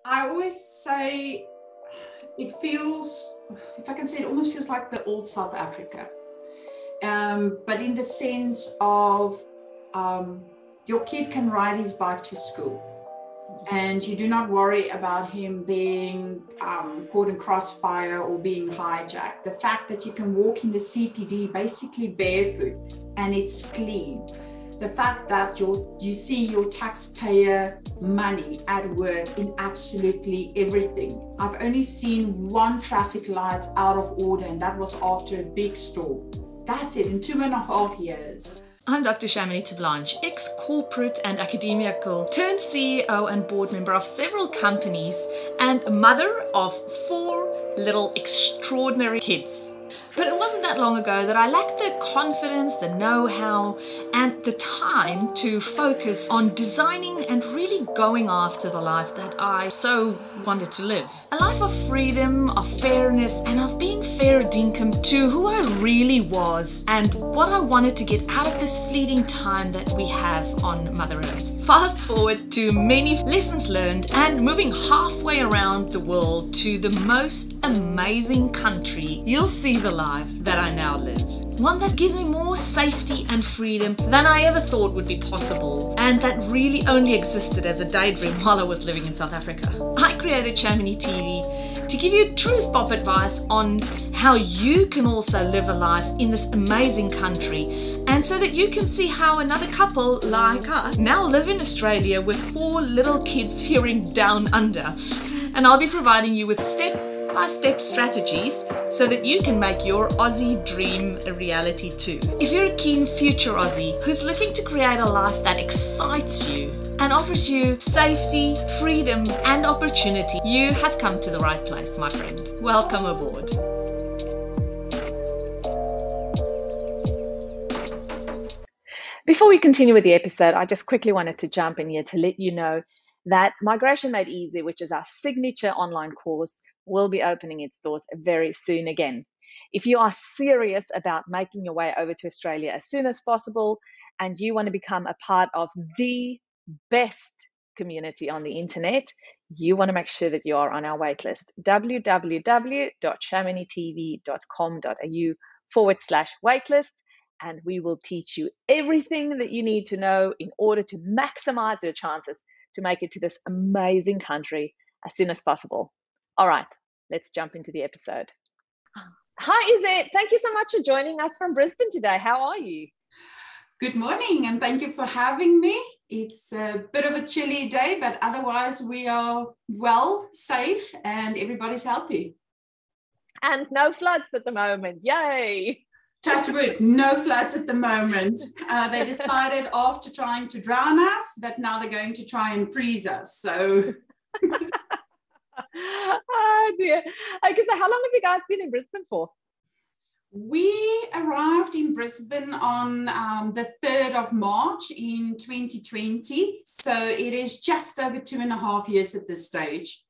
I always say it feels, if I can say, it almost feels like the old South Africa. But in the sense of your kid can ride his bike to school and you do not worry about him being caught in crossfire or being hijacked. The fact that you can walk in the CPD basically barefoot and it's clean. The fact that you see your taxpayer money at work in absolutely everything. I've only seen one traffic light out of order, and that was after a big storm. That's it, in 2.5 years. I'm Dr. Shamini Tablanche, ex-corporate and academical turned CEO and board member of several companies and mother of 4 little extraordinary kids. But it wasn't that long ago that I lacked the confidence, the know-how, and the time to focus on designing and really going after the life that I so wanted to live. A life of freedom, of fairness, and of being fair dinkum to who I really was and what I wanted to get out of this fleeting time that we have on Mother Earth. Fast forward to many lessons learned and moving halfway around the world to the most amazing country, you'll see the life that I now live. One that gives me more safety and freedom than I ever thought would be possible, and that really only existed as a daydream while I was living in South Africa. I created Shamini TV to give you true spot advice on how you can also live a life in this amazing country, and so that you can see how another couple like us now live in Australia with 4 little kids here in Down Under. And I'll be providing you with step-by-step strategies so that you can make your Aussie dream a reality too. If you're a keen future Aussie who's looking to create a life that excites you and offers you safety, freedom, and opportunity, you have come to the right place, my friend. Welcome aboard. Before we continue with the episode, I just quickly wanted to jump in here to let you know that Migration Made Easy, which is our signature online course, will be opening its doors very soon again. If you are serious about making your way over to Australia as soon as possible and you want to become a part of the best community on the internet, you want to make sure that you are on our waitlist. www.shaminitv.com.au/waitlist. And we will teach you everything that you need to know in order to maximize your chances to make it to this amazing country as soon as possible. All right, let's jump into the episode. Hi, Izette. Thank you so much for joining us from Brisbane today. How are you? Good morning, and thank you for having me. It's a bit of a chilly day, but otherwise we are well, safe, and everybody's healthy. And no floods at the moment. Yay! Touch wood, no floods at the moment. They decided after trying to drown us that now they're going to try and freeze us. So, oh dear. Okay, so how long have you guys been in Brisbane for? We arrived in Brisbane on the 3rd of March in 2020. So it is just over 2.5 years at this stage.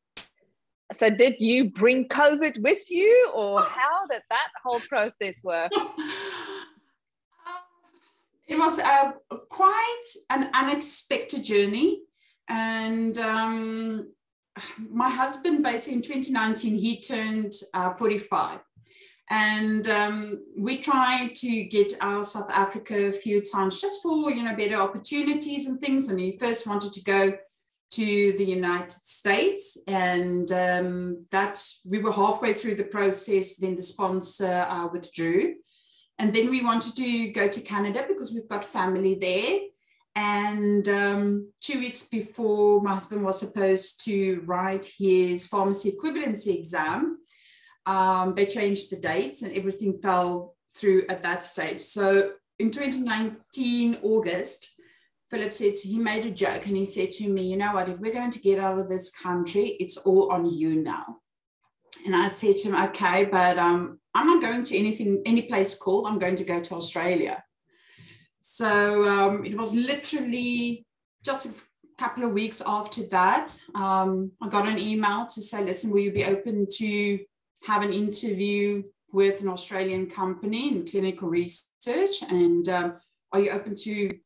So did you bring COVID with you, or how did that whole process work? It was quite an unexpected journey. And my husband, basically in 2019, he turned 45. And we tried to get out of South Africa a few times just for, better opportunities and things. And he first wanted to go to the United States, and that we were halfway through the process. Then the sponsor withdrew, and then we wanted to go to Canada because we've got family there. And 2 weeks before my husband was supposed to write his pharmacy equivalency exam, they changed the dates and everything fell through at that stage. So in 2019 August, Philip said, he made a joke and he said to me, you know what, if we're going to get out of this country, it's all on you now. And I said to him, okay, but I'm not going to any place cool. I'm going to go to Australia. So it was literally just a couple of weeks after that, I got an email to say, listen, will you be open to have an interview with an Australian company in clinical research? And are you open to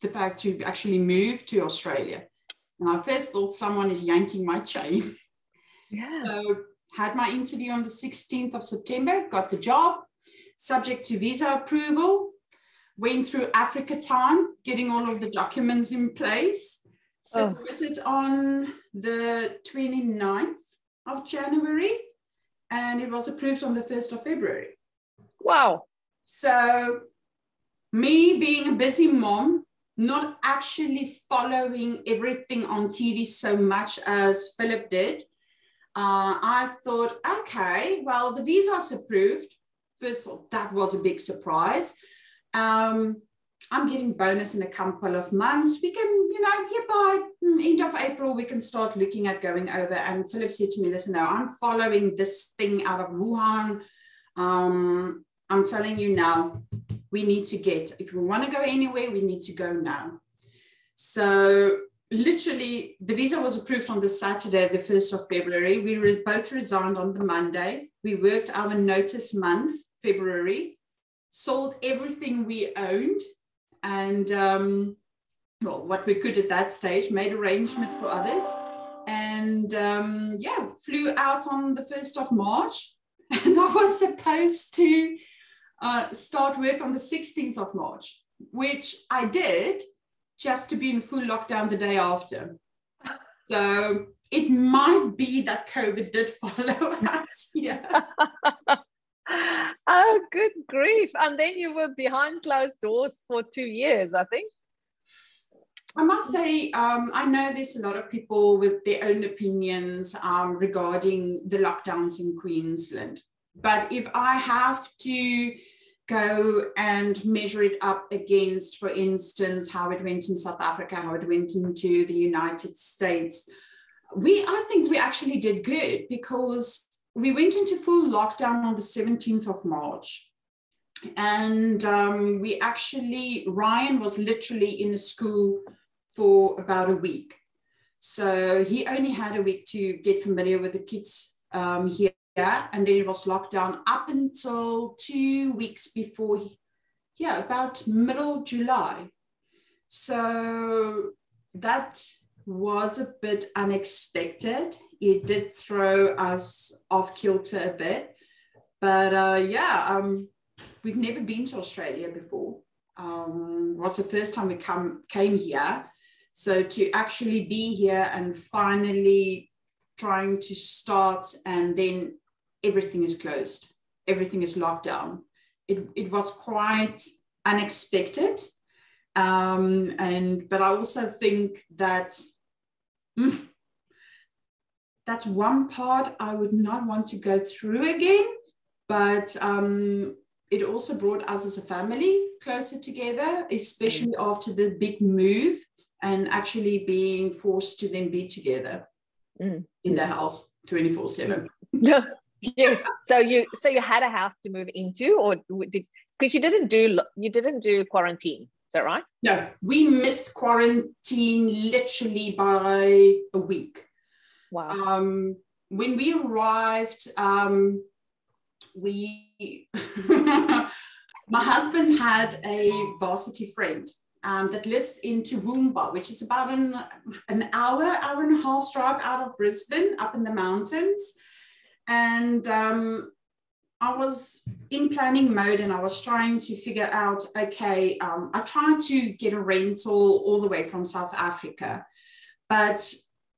the fact to actually move to Australia? And I first thought someone is yanking my chain. Yeah. So had my interview on the 16th of September, got the job, subject to visa approval, went through Africa time, getting all of the documents in place, submitted on the 29th of January, and it was approved on the 1st of February. Wow. So me being a busy mom, not actually following everything on TV so much as Philip did, I thought, okay, well, the visa's approved. First of all, that was a big surprise. I'm getting bonus in a couple of months. We can, here by end of April, we can start looking at going over. And Philip said to me, listen, no, I'm following this thing out of Wuhan. I'm telling you now, we need to if we want to go anywhere, we need to go now. So literally, the visa was approved on the Saturday, the 1st of February. We both resigned on the Monday. We worked our notice month, February, sold everything we owned, and what we could at that stage, made arrangement for others, and flew out on the 1st of March. And I was supposed to start work on the 16th of March, which I did, just to be in full lockdown the day after. So it might be that COVID did follow us. Yeah. Oh, good grief. And then you were behind closed doors for 2 years, I think. I must say, I know there's a lot of people with their own opinions regarding the lockdowns in Queensland. But if I have to go and measure it up against, for instance, how it went in South Africa, how it went into the United States, I think we actually did good, because we went into full lockdown on the 17th of March. And Ryan was literally in a school for about a week. So he only had a week to get familiar with the kids here. And then it was locked down up until 2 weeks before, about middle July. So that was a bit unexpected. It did throw us off kilter a bit. But we've never been to Australia before. It was the first time we came here. So to actually be here and finally trying to start, and then everything is closed, everything is locked down. It was quite unexpected. But I also think that that's one part I would not want to go through again. But it also brought us as a family closer together, especially after the big move and actually being forced to then be together in the house 24/7. Yes. So you had a house to move into, or because you didn't do quarantine, is that right? No, we missed quarantine literally by a week. Wow. When we arrived, my husband had a varsity friend that lives in Toowoomba, which is about an hour and a half drive out of Brisbane, up in the mountains. And I was in planning mode, and I was trying to figure out, okay, I tried to get a rental all the way from South Africa, but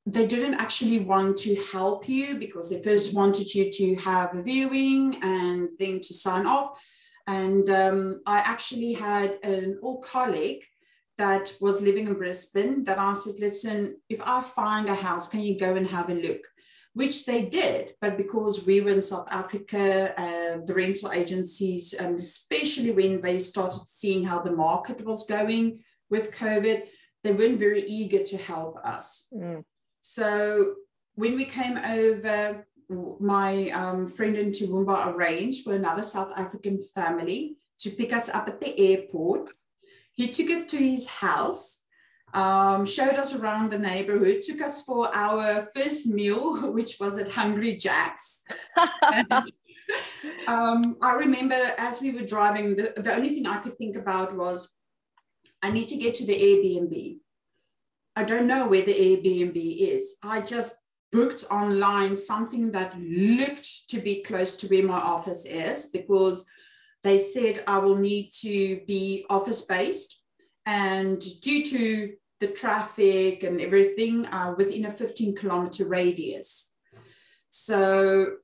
they didn't actually want to help you, because they first wanted you to have a viewing and then to sign off. And I actually had an old colleague that was living in Brisbane that I said, listen, if I find a house, can you go and have a look? Which they did, but because we were in South Africa, the rental agencies, and especially when they started seeing how the market was going with COVID, they weren't very eager to help us. So when we came over, my friend in Toowoomba arranged for another South African family to pick us up at the airport. He took us to his house, showed us around the neighborhood, took us for our first meal, which was at Hungry Jack's. I remember as we were driving, the only thing I could think about was, I need to get to the Airbnb. I don't know where the Airbnb is. I just booked online something that looked to be close to where my office is, because they said I will need to be office-based, and due to the traffic and everything, within a 15-kilometer radius. So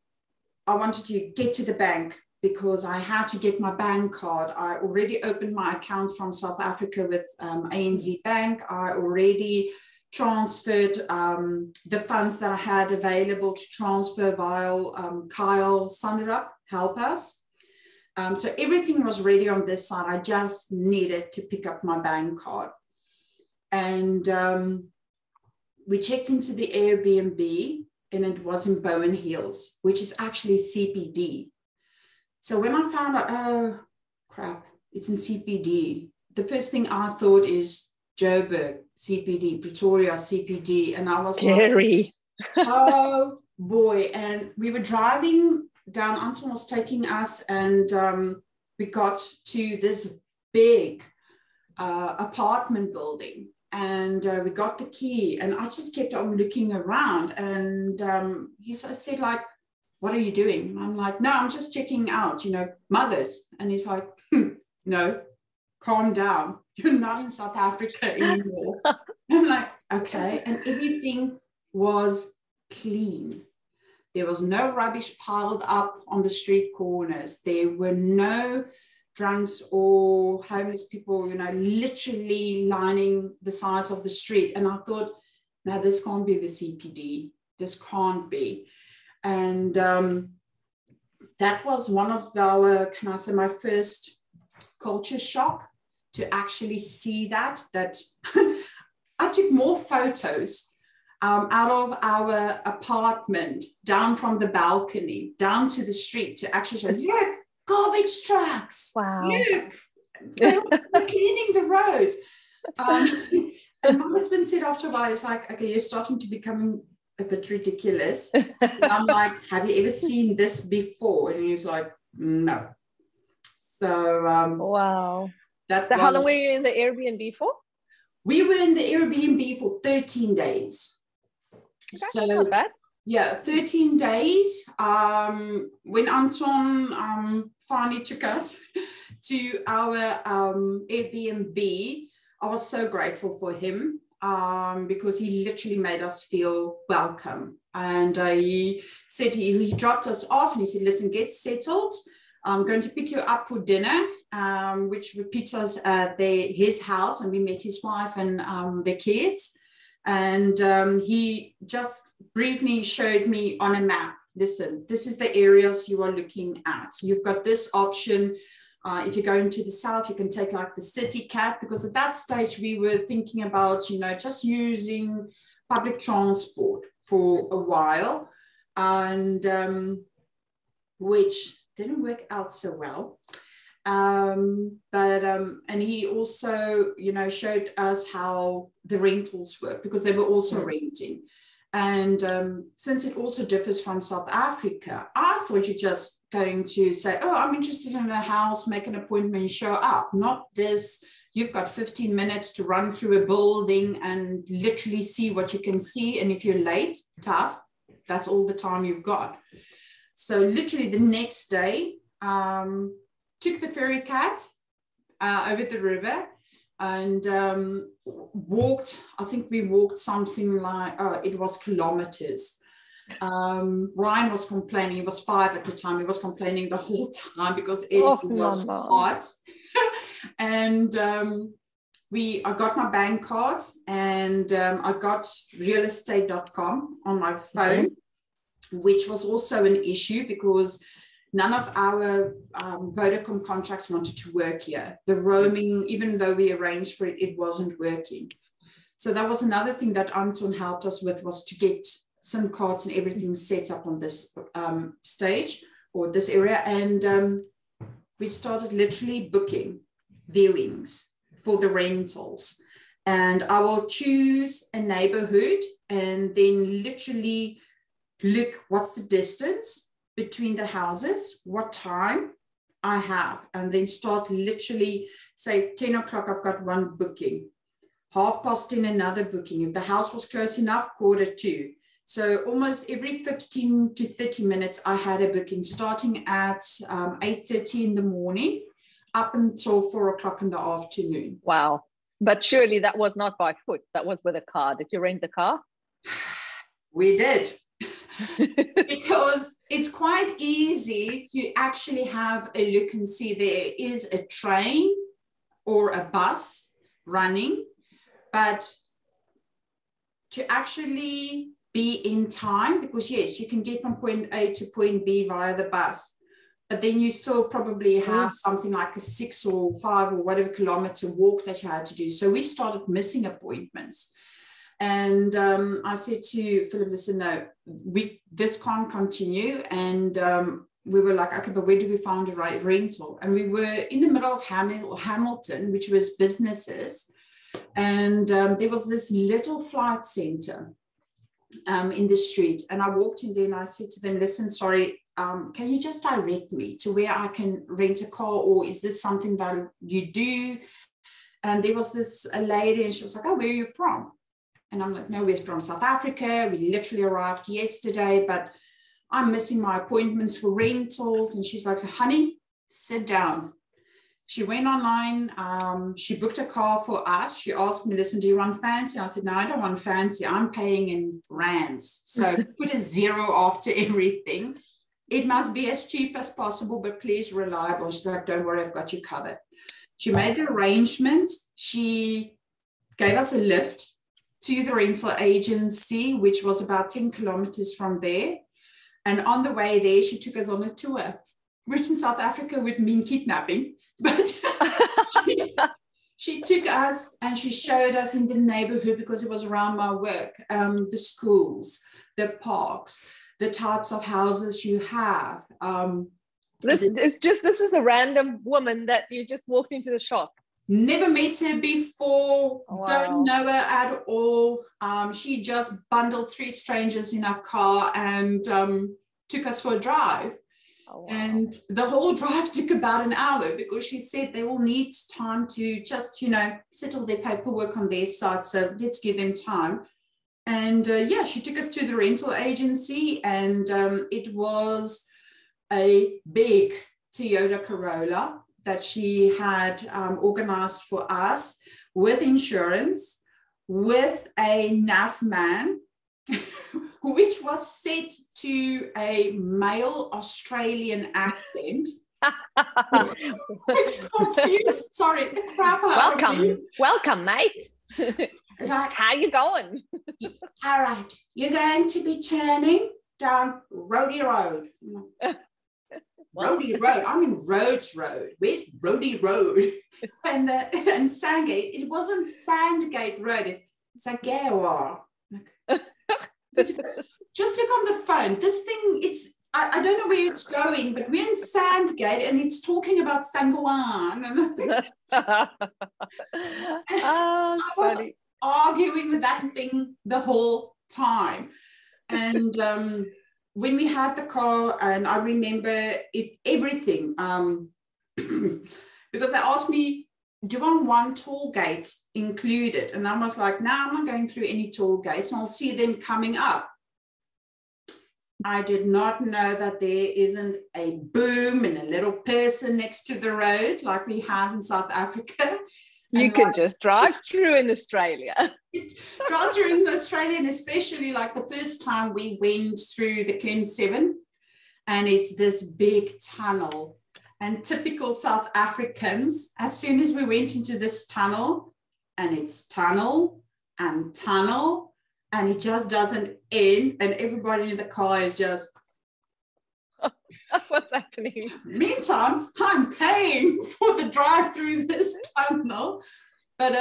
I wanted to get to the bank because I had to get my bank card. I already opened my account from South Africa with ANZ Bank. I already transferred the funds that I had available to transfer while Kyle Sunderup helped us. So everything was ready on this side. I just needed to pick up my bank card. And we checked into the Airbnb, and it was in Bowen Hills, which is actually CPD. So when I found out, oh, crap, it's in CPD, the first thing I thought is Joburg, CPD, Pretoria, CPD. And I was scary. Like, oh, boy. And we were driving down, Anton was taking us, and we got to this big apartment building. And we got the key, and I just kept on looking around, and he said, like, what are you doing? And I'm like, no, I'm just checking out, mothers. And he's like, no, calm down. You're not in South Africa anymore. And I'm like, okay. And everything was clean. There was no rubbish piled up on the street corners. There were no drunks or homeless people, literally lining the sides of the street. And I thought, no, this can't be the CPD. This can't be. And that was one of our, can I say, my first culture shock, to actually see that I took more photos out of our apartment, down from the balcony, down to the street, to actually show, look, garbage trucks. Wow. Look, they're cleaning the roads. And my husband said after a while, it's like, okay, you're starting to becoming a bit ridiculous. And I'm like, have you ever seen this before? And he's like, no. So wow. So how long were you in the Airbnb for? We were in the Airbnb for 13 days. That's so not bad. Yeah, 13 days. When Anton finally took us to our Airbnb, I was so grateful for him, because he literally made us feel welcome. And he said, he dropped us off, and he said, listen, get settled. I'm going to pick you up for dinner, which repeats us at his house. And we met his wife and their kids. And he just briefly showed me on a map, listen, this is the areas you are looking at. So you've got this option. If you're going to the south, you can take like the city cat, because at that stage we were thinking about, just using public transport for a while, and which didn't work out so well. And he also, showed us how the rentals work, because they were also renting. And since it also differs from South Africa, I thought you're just going to say, oh, I'm interested in a house, make an appointment, show up. Not this, you've got 15 minutes to run through a building and literally see what you can see. And if you're late, tough, that's all the time you've got. So literally the next day, took the ferry cat over the river, and walked, I think we walked something like, it was kilometers. Ryan was complaining, he was 5 at the time, he was complaining the whole time because it was hot. And I got my bank cards, and I got realestate.com on my phone, which was also an issue because none of our Vodacom contracts wanted to work here. The roaming, even though we arranged for it, it wasn't working. So that was another thing that Anton helped us with, was to get SIM cards and everything set up on this stage or this area. And we started literally booking viewings for the rentals. And I will choose a neighborhood and then literally look what's the distance between the houses, what time I have, and then start literally say 10 o'clock, I've got one booking. 10:30 another booking. If the house was close enough, 1:45. So almost every 15 to 30 minutes, I had a booking starting at 8:30 in the morning up until 4 o'clock in the afternoon. Wow. But surely that was not by foot. That was with a car. Did you rent a car? We did. Because it's quite easy to actually have a look and see there is a train or a bus running, but to actually be in time, because yes, you can get from point A to point B via the bus, but then you still probably have something like a 6 or 5 or whatever kilometer walk that you had to do. So we started missing appointments. And I said to Philip, listen, no, this can't continue. And we were like, okay, but where do we find a rental? And we were in the middle of Hamilton, which was businesses. And there was this little flight center in the street. And I walked in there and I said to them, listen, sorry, can you just direct me to where I can rent a car, or is this something that you do? And there was a lady and she was like, oh, where are you from? And I'm like, no, we're from South Africa. We literally arrived yesterday, but I'm missing my appointments for rentals. And she's like, honey, sit down. She went online. She booked a car for us. She asked me, listen, do you want fancy? I said, no, I don't want fancy. I'm paying in rands. So put a 0 after everything. It must be as cheap as possible, but please reliable. She's like, don't worry, I've got you covered. She made the arrangements. She gave us a lift to the rental agency, which was about 10 kilometers from there. And on the way there, she took us on a tour, which in South Africa would mean kidnapping. But she took us and she showed us in the neighborhood, because it was around my work, the schools, the parks, the types of houses you have. This is a random woman that you just walked into the shop. Never met her before, wow. Don't know her at all. She just bundled 3 strangers in her car and took us for a drive. Oh, wow. And the whole drive took about an hour, because she said they will need time to just, settle their paperwork on their side. So let's give them time. And she took us to the rental agency, and it was a big Toyota Corolla that she had organized for us with insurance, with a NAF man, which was set to a male Australian accent. Which confused, sorry, the crap out of me. Welcome, mate. It's like, how you going? All right, you're going to be turning down Rhodey Road. Rhodey Road. I'm in Rhodes Road. Where's Rhodey Road? And Sandgate. It wasn't Sandgate Road. It's Sagawa. Just look on the phone. This thing, I don't know where it's going, but we're in Sandgate and it's talking about Sanguan. I was funny. arguing with that thing the whole time. And when we had the car, and I remember everything, because they asked me, do you want one toll gate included? And I was like, no, I'm not going through any toll gates, and I'll see them coming up. I did not know that there isn't a boom and a little person next to the road like we have in South Africa. You can just drive through in Australia. Drive through in Australia, and especially like the first time we went through the Clem 7, and it's this big tunnel. And typical South Africans, as soon as we went into this tunnel, and it's tunnel, and it just doesn't end, and everybody in the car is just... What's happening? Meantime, I'm paying for the drive through this tunnel. But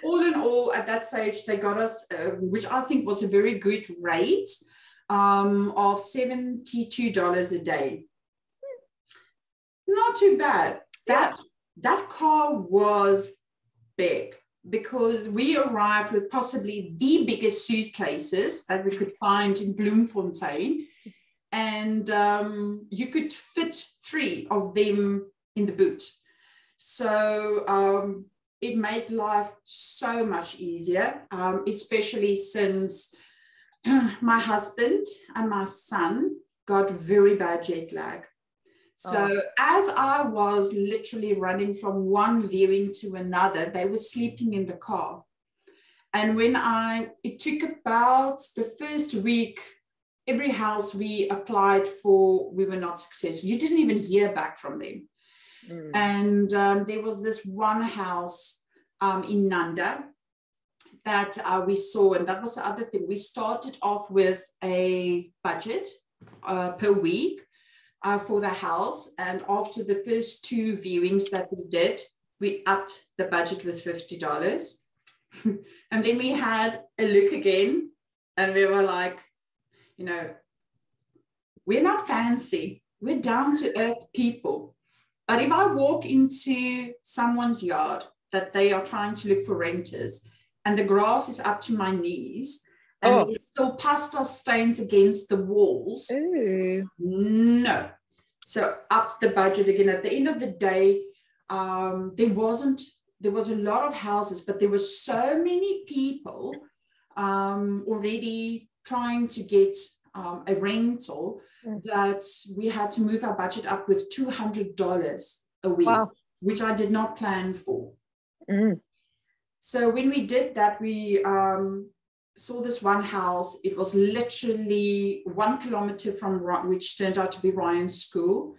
all in all, at that stage, they got us, which I think was a very good rate, of $72 a day. Not too bad. That car was big, because we arrived with possibly the biggest suitcases that we could find in Bloemfontein. And you could fit 3 of them in the boot. So it made life so much easier, especially since my husband and my son got very bad jet lag. So as I was literally running from one viewing to another, they were sleeping in the car. And it took about the first week, every house we applied for, we were not successful. You didn't even hear back from them. And there was this one house in Nanda that we saw, and that was the other thing. We started off with a budget per week for the house, and after the first 2 viewings that we did, we upped the budget with $50. And then we had a look again, and we were like, we're not fancy, we're down to earth people. But if I walk into someone's yard that they are trying to look for renters, and the grass is up to my knees, and there's still pasta stains against the walls, no. So up the budget again. At the end of the day, there was a lot of houses, but there were so many people already trying to get a rental that we had to move our budget up with $200 a week, which I did not plan for. So when we did that, we saw this one house. It was literally 1 kilometer from, which turned out to be Ryan's school.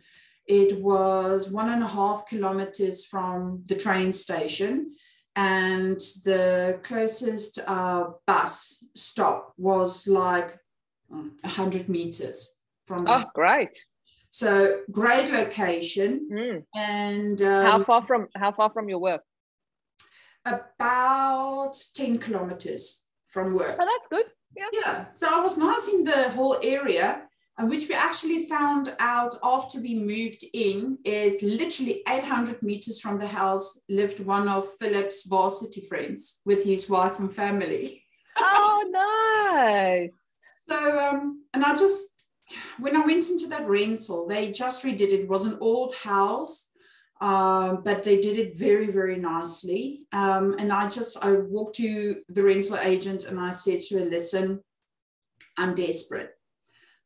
It was 1.5 kilometers from the train station, and the closest bus stop was like 100 meters from the house. Great. So great location. And how far from your work? About 10 kilometers from work. Oh, that's good. Yeah. So I was nice in the whole area, and which we actually found out after we moved in is literally 800 meters from the house lived one of Philip's varsity friends with his wife and family. Oh, nice. So, and when I went into that rental, they just redid it. It was an old house, but they did it very, very nicely. And I walked to the rental agent and I said to her, listen, I'm desperate.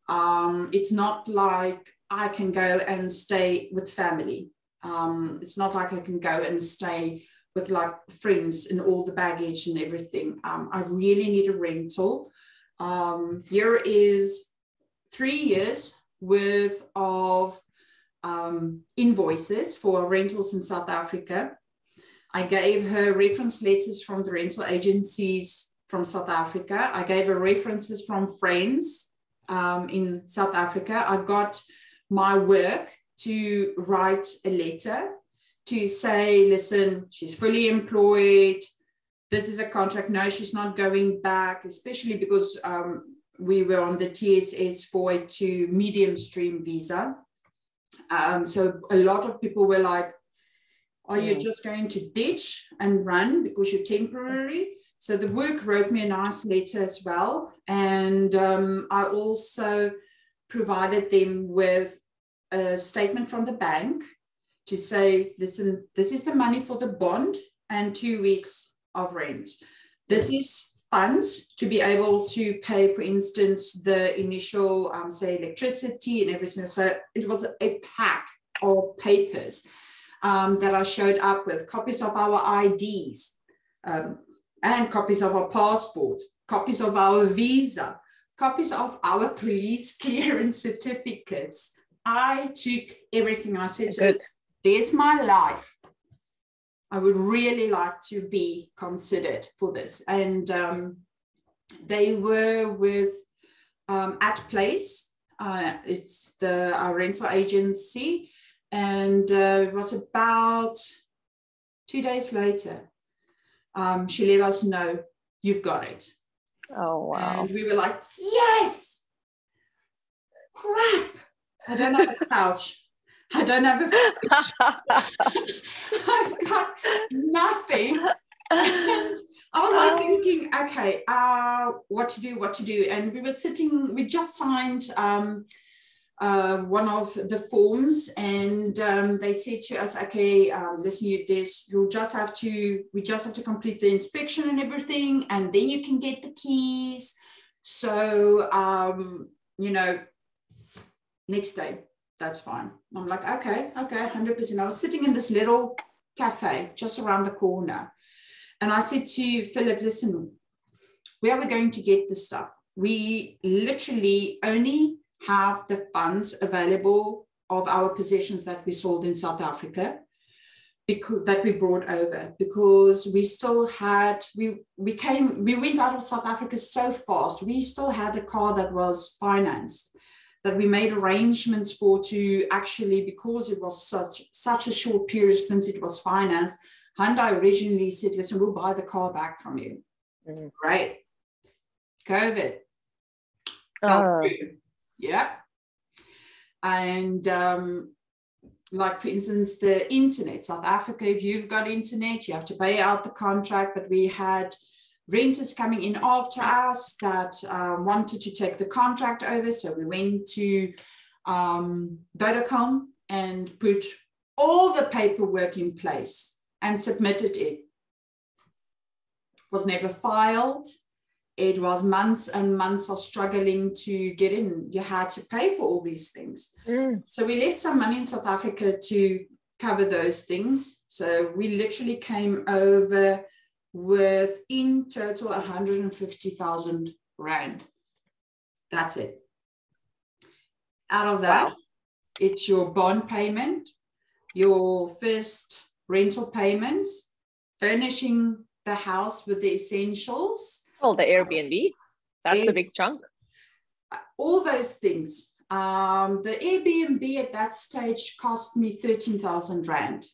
It's not like I can go and stay with family. It's not like I can go and stay with like friends and all the baggage and everything. I really need a rental. Here is 3 years worth of invoices for rentals in South Africa. I gave her reference letters from the rental agencies from South Africa. I gave her references from friends in South Africa. I got my work to write a letter to say, listen, she's fully employed. This is a contract. No, she's not going back, especially because we were on the TSS 482 medium stream visa. So a lot of people were like, are you just going to ditch and run because you're temporary? So the work wrote me a nice letter as well. And I also provided them with a statement from the bank to say, listen, this is the money for the bond and 2 weeks of rent. This is funds to be able to pay, for instance, the initial, say, electricity and everything. So it was a pack of papers that I showed up with, copies of our IDs and copies of our passports, copies of our visa, copies of our police clearance certificates. I took everything. I said, to there's my life. I would really like to be considered for this. And they were with At Place. It's our rental agency. And it was about 2 days later, she let us know, you've got it. Oh, wow. And we were like, yes, crap. I don't have a couch. I don't have a fridge. I've got nothing. And I was like thinking, okay, what to do? And we were sitting, we just signed one of the forms, and they said to us, okay, listen, we just have to complete the inspection and everything, and then you can get the keys. So, next day, that's fine. I'm like, okay, 100%. I was sitting in this little cafe just around the corner, and I said to Philip, listen, where are we going to get this stuff? We literally only have the funds available of our possessions that we sold in South Africa, because that we brought over, because we still had, we went out of South Africa so fast. We still had a car that was financed, that we made arrangements for, to actually, because it was such a short period since it was financed. Hyundai originally said, listen, we'll buy the car back from you. Right. COVID. Yeah. And like, for instance, the internet, South Africa, if you've got internet, you have to pay out the contract. But we had renters coming in after us that wanted to take the contract over. So we went to Vodacom and put all the paperwork in place and submitted it. Was never filed. It was months and months of struggling to get in. You had to pay for all these things. So we left some money in South Africa to cover those things. So we literally came over with, in total, 150,000 Rand. That's it. Out of that, it's your bond payment, your first rental payments, furnishing the house with the essentials. Oh, the Airbnb. That's a big chunk. All those things. The Airbnb at that stage cost me 13,000 Rand.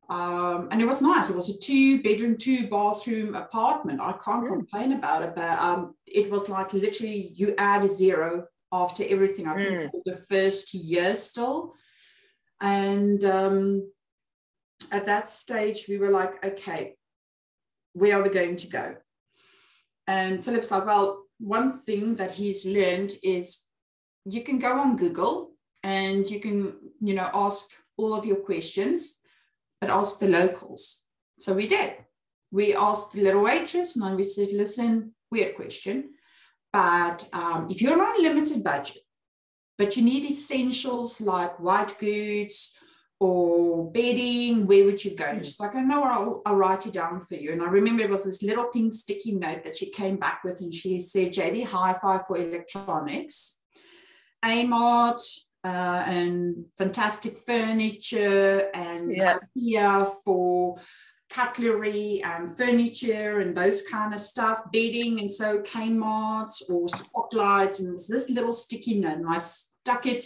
And it was nice. It was a 2-bedroom, 2-bathroom apartment. I can't complain about it, but it was like literally you add a zero after everything. I think for the first year still. And at that stage, we were like, okay, where are we going to go? And Philip's like, well, one thing that he's learned is you can go on Google and you can, ask all of your questions, but ask the locals. So we did. We asked the little waitress, and then we said, listen, weird question, but if you're on a limited budget, but you need essentials like white goods or bedding, where would you go? She's like, I know, I'll write it down for you. And I remember it was this little pink sticky note that she came back with, and she said, JB Hi-Fi for electronics, Amart, and fantastic furniture, and IKEA for cutlery and furniture and those kind of stuff, bedding, and so Kmart or Spotlight. And it was this little sticky note, and I stuck it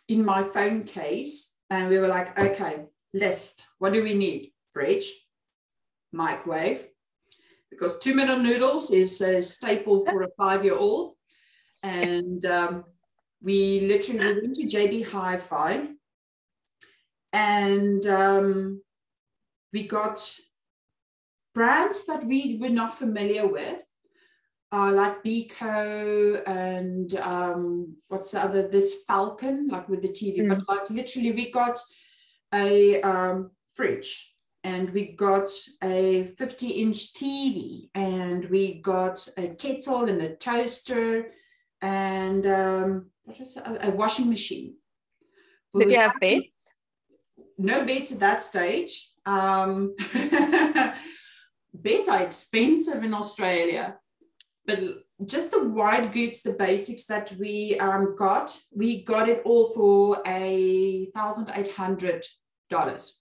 in my phone case, and we were like, okay, list, what do we need? Fridge, microwave, because 2-minute noodles is a staple for a 5-year-old. And we literally went to JB Hi-Fi, and we got brands that we were not familiar with, like Beko and what's the other, this Falcon, like with the TV, but like literally we got a fridge, and we got a 50-inch TV, and we got a kettle and a toaster, and what was a washing machine. Did you have beds? No beds at that stage. Beds are expensive in Australia. But just the white goods, the basics that we got it all for $1,800.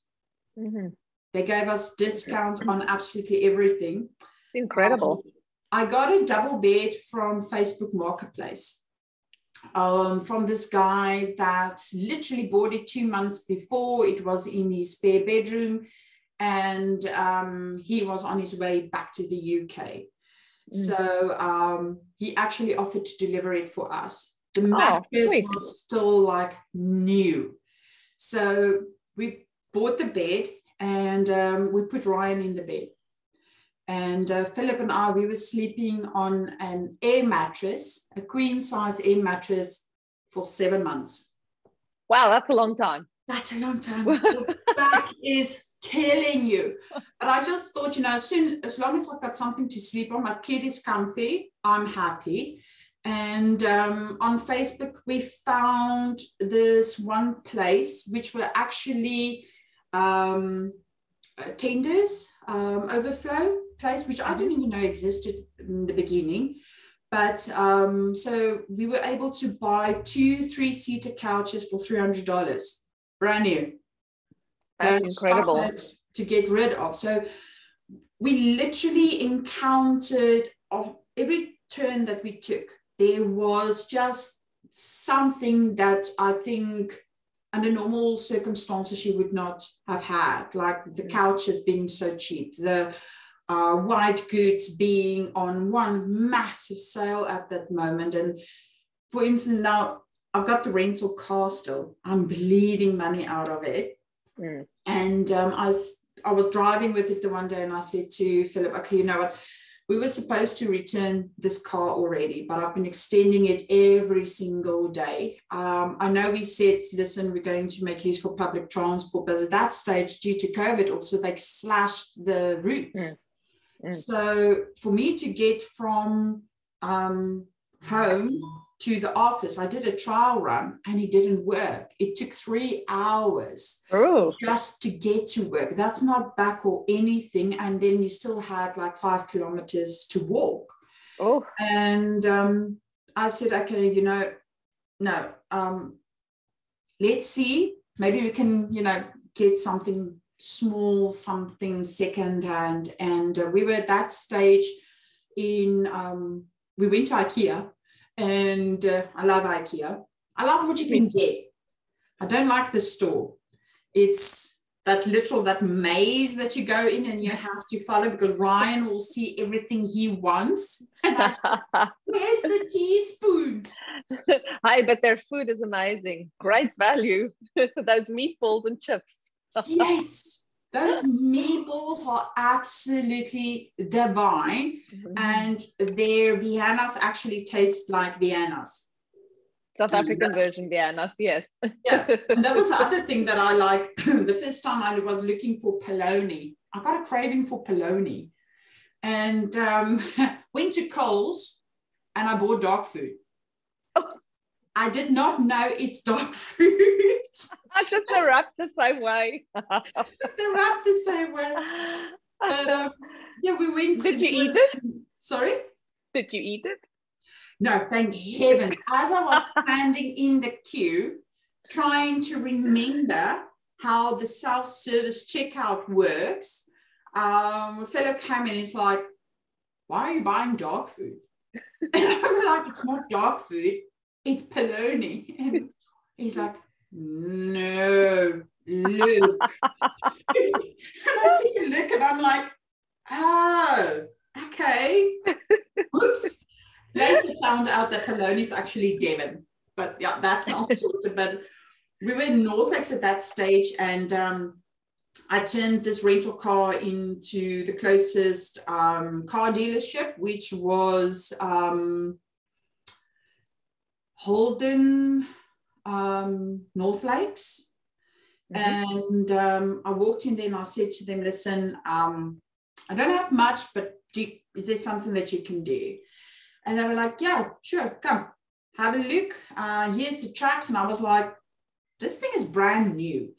They gave us discount on absolutely everything. It's incredible. I got a double bed from Facebook Marketplace, from this guy that literally bought it 2 months before. It was in his spare bedroom, and he was on his way back to the UK. So he actually offered to deliver it for us. The mattress was still like new. So we bought the bed, and we put Ryan in the bed. And Philip and I, we were sleeping on an air mattress, a queen size air mattress, for 7 months. Wow, that's a long time. That's a long time. Your back is killing you. But I just thought, you know, as long as I've got something to sleep on, my kid is comfy, I'm happy. And on Facebook, we found this one place, which were actually tenders, overflow place, which I didn't even know existed in the beginning. But so we were able to buy 2 3-seater couches for $300, brand new. That's incredible. To get rid of. So we literally encountered, of every turn that we took, there was just something that I think under normal circumstances you would not have had, like the couches being so cheap, the white goods being on one massive sale at that moment. And for instance, now I've got the rental car still. I'm bleeding money out of it. And I was driving with it the one day, and I said to Philip, okay, you know what? We were supposed to return this car already, but I've been extending it every single day. I know we said, listen, we're going to make use for public transport, but at that stage, due to COVID, also they slashed the routes. So for me to get from home to the office, I did a trial run and it didn't work. It took 3 hours just to get to work. That's not back or anything. And then you still had like 5 kilometers to walk. And I said, okay, you know, no, let's see, maybe we can, you know, get something small, something secondhand. And we were at that stage in, we went to IKEA. And I love IKEA. I love what you can get. I don't like the store. It's that maze that you go in and you have to follow, because Ryan will see everything he wants. And I just, where's the teaspoons? Hi, but their food is amazing. Great value. Those meatballs and chips. Yes. Those meatballs are absolutely divine, and their Viennas actually taste like Viennas. South African version Viennas, yes. Yeah, and that was the other thing that I like. The first time I was looking for polony, I got a craving for polony, and went to Coles, and I bought dog food. I did not know it's dog food. I just wrapped the same way. They're wrapped the same way. But yeah, we went. Did you eat it? Sorry? Did you eat it? No, thank heavens. As I was standing in the queue, trying to remember how the self-service checkout works, a fellow came in and he's like, why are you buying dog food? And I'm like, it's not dog food, it's polony. And he's like, no, look. And I take a look and I'm like, oh, okay. Oops. Later found out that polony is actually Devon. But yeah, that's not sorted. But we were in Norfolk at that stage, and I turned this rental car into the closest car dealership, which was Holden, North Lakes. And I walked in there and I said to them, listen, I don't have much, but is there something that you can do? And they were like, yeah, sure, come, have a look. Here's the tracks. And I was like, this thing is brand new.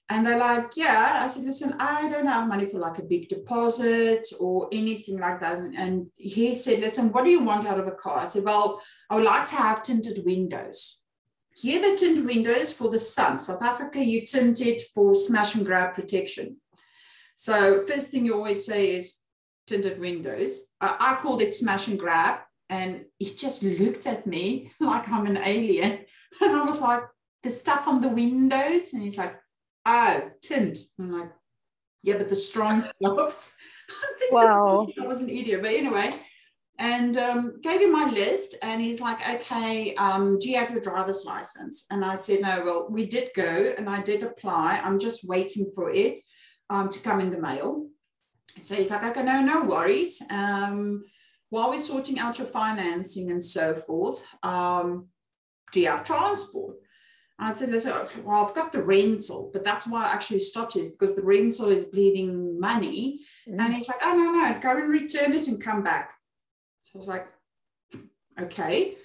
And they're like, yeah. I said, listen, I don't have money for like a big deposit or anything like that. And he said, listen, what do you want out of a car? I said, well, I would like to have tinted windows. Here the tinted windows for the sun. South Africa, you tint it for smash and grab protection. So first thing you always say is tinted windows. I called it smash and grab. And he just looked at me like I'm an alien. And I was like, the stuff on the windows? And he's like, oh, tint. I'm like, yeah, but the strong stuff. Wow. I was an idiot. But anyway, and gave him my list. And he's like, okay, do you have your driver's license? And I said, no, well, we did go and I did apply. I'm just waiting for it to come in the mail. So he's like, okay, no worries. While we're sorting out your financing and so forth, come do you have transport? I said, listen, well, I've got the rental, but that's why I actually stopped is because the rental is bleeding money. And he's like, oh, no, go and return it and come back. So I was like, okay.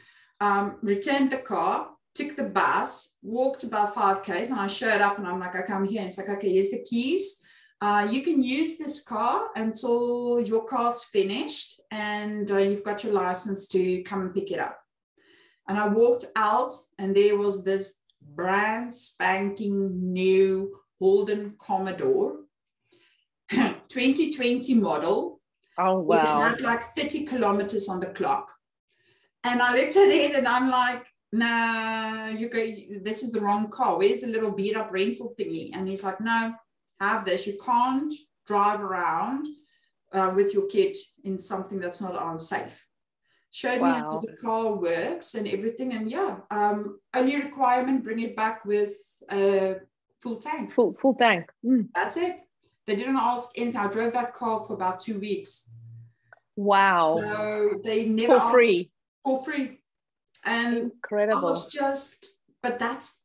Returned the car, took the bus, walked about 5Ks, and I showed up and I'm like, okay, I'm here. And it's like, okay, here's the keys. You can use this car until your car's finished and you've got your license to come and pick it up. And I walked out and there was this brand spanking new Holden Commodore 2020 model. Oh, wow. It had like 30 kilometers on the clock. And I looked at it and I'm like, nah, this is the wrong car. Where's the little beat up rental thingy? And he's like, no, have this. You can't drive around with your kid in something that's not safe. Showed me how the car works and everything. And yeah, only requirement, bring it back with a full tank. Full tank. That's it. They didn't ask anything. I drove that car for about 2 weeks. Wow. So they never asked. Free. For free. And incredible. I was just, but that's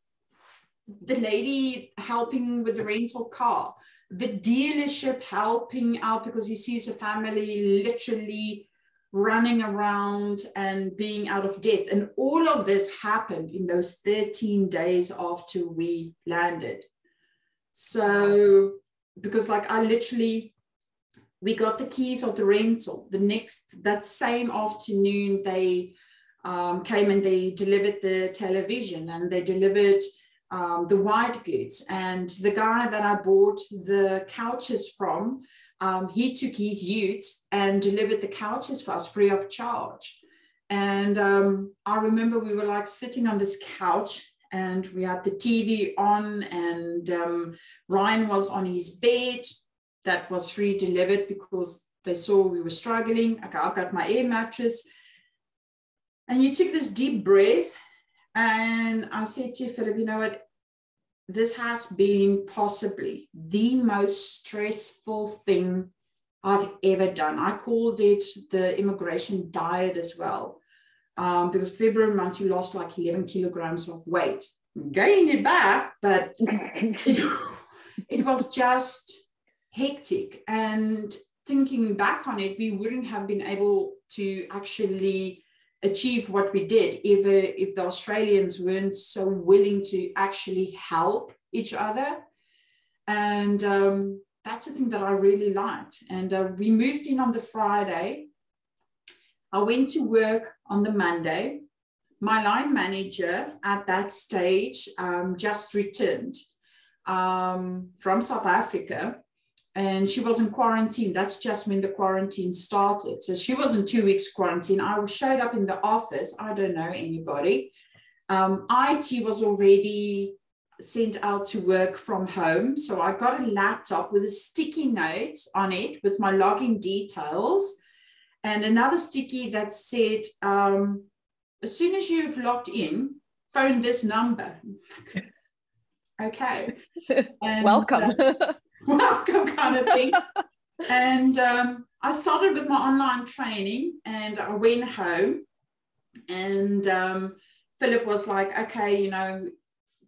the lady helping with the rental car, the dealership helping out because he sees a family literally running around and being out of death. And all of this happened in those 13 days after we landed. So, because like we got the keys of the rental. That same afternoon, they came and they delivered the television and they delivered the white goods. And the guy that I bought the couches from, he took his ute and delivered the couches for us free of charge. And I remember we were like sitting on this couch and we had the TV on and Ryan was on his bed that was free delivered because they saw we were struggling. Okay, I've got my air mattress. And you took this deep breath and I said to Philip, you know what? This has been possibly the most stressful thing I've ever done. I called it the immigration diet as well, because February month, you lost like 11 kilograms of weight. Gained it back, but it was just hectic. And thinking back on it, we wouldn't have been able to actually achieve what we did if the Australians weren't so willing to actually help each other. And that's the thing that I really liked. And we moved in on the Friday. I went to work on the Monday. My line manager at that stage just returned from South Africa. And she was in quarantine. That's just when the quarantine started. So she was in 2 weeks quarantine. I showed up in the office. I don't know anybody. IT was already sent out to work from home. So I got a laptop with a sticky note on it with my login details and another sticky that said, as soon as you've logged in, phone this number. Okay. And, welcome. Welcome kind of thing. And I started with my online training and I went home and Philip was like, okay, you know,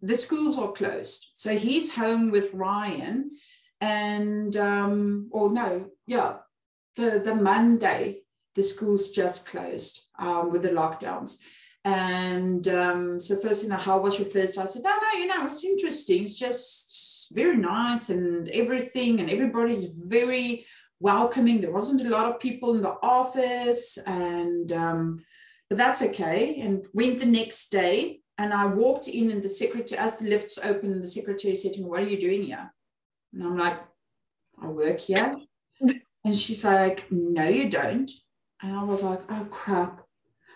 the schools are closed. So he's home with Ryan and, the Monday, the schools just closed with the lockdowns. And so first, how was your first? I said, no, it's interesting. It's just very nice and everything. And everybody's very welcoming. There wasn't a lot of people in the office and, but that's okay. And went the next day and I walked in and the secretary, as the lifts opened, the secretary said to me, what are you doing here? And I'm like, I work here. And she's like, no, you don't. And I was like, oh, crap.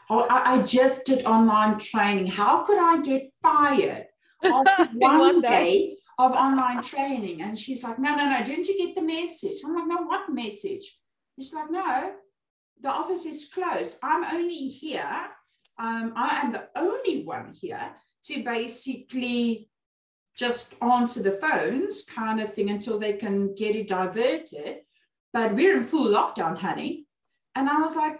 Oh, I just did online training. How could I get fired after one day of online training? And she's like, no. Didn't you get the message? I'm like, no, what message? And she's like, no, the office is closed. I'm only here. I am the only one here to basically just answer the phones kind of thing until they can get it diverted. But we're in full lockdown, honey. And I was like,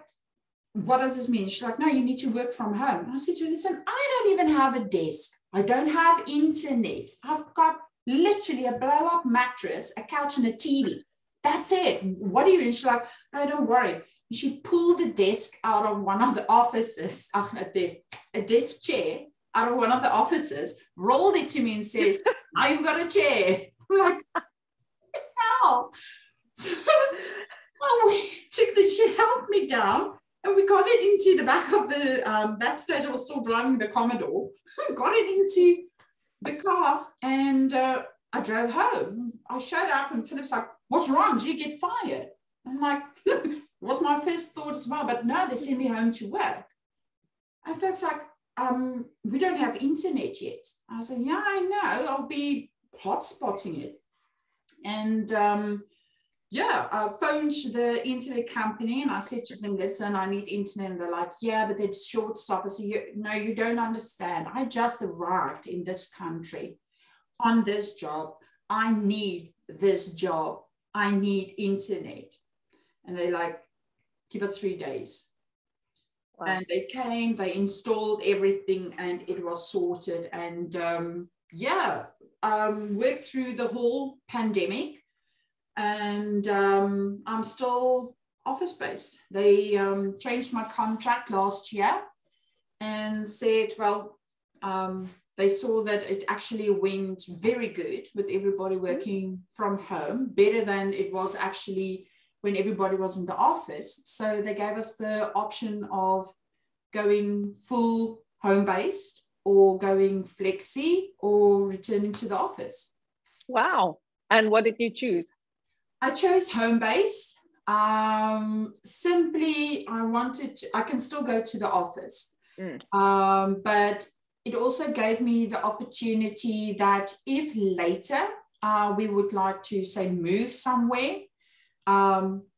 what does this mean? She's like, no, you need to work from home. I said to her, listen, I don't even have a desk. I don't have internet. I've got literally a blow-up mattress, a couch, and a TV. That's it. What do you mean? She's like, oh, don't worry. And she pulled a desk out of one of the offices, a desk chair out of one of the offices, rolled it to me and said, now you've got a chair. I'm like, hell. So, she helped me down. And we got it into the back of the, that stage I was still driving the Commodore, got it into the car, and I drove home. I showed up and Philip's like, what's wrong? Did you get fired? I'm like, it was my first thought as well, but no, they sent me home to work. And Philip's like, we don't have internet yet. I was like, yeah, I know, I'll be hotspotting it. And I phoned the internet company and I said to them, listen, I need internet. And they're like, yeah, but it's short stuff. I said, no, you don't understand. I just arrived in this country on this job. I need this job. I need internet. And they're like, give us 3 days. Wow. And they came, they installed everything and it was sorted. And worked through the whole pandemic. And I'm still office-based. They changed my contract last year and said, well, they saw that it actually went very good with everybody working from home, better than it was actually when everybody was in the office. So they gave us the option of going full home-based or going flexi or returning to the office. Wow. And what did you choose? I chose home-based. Simply, I can still go to the office. But it also gave me the opportunity that if later we would like to, say, move somewhere,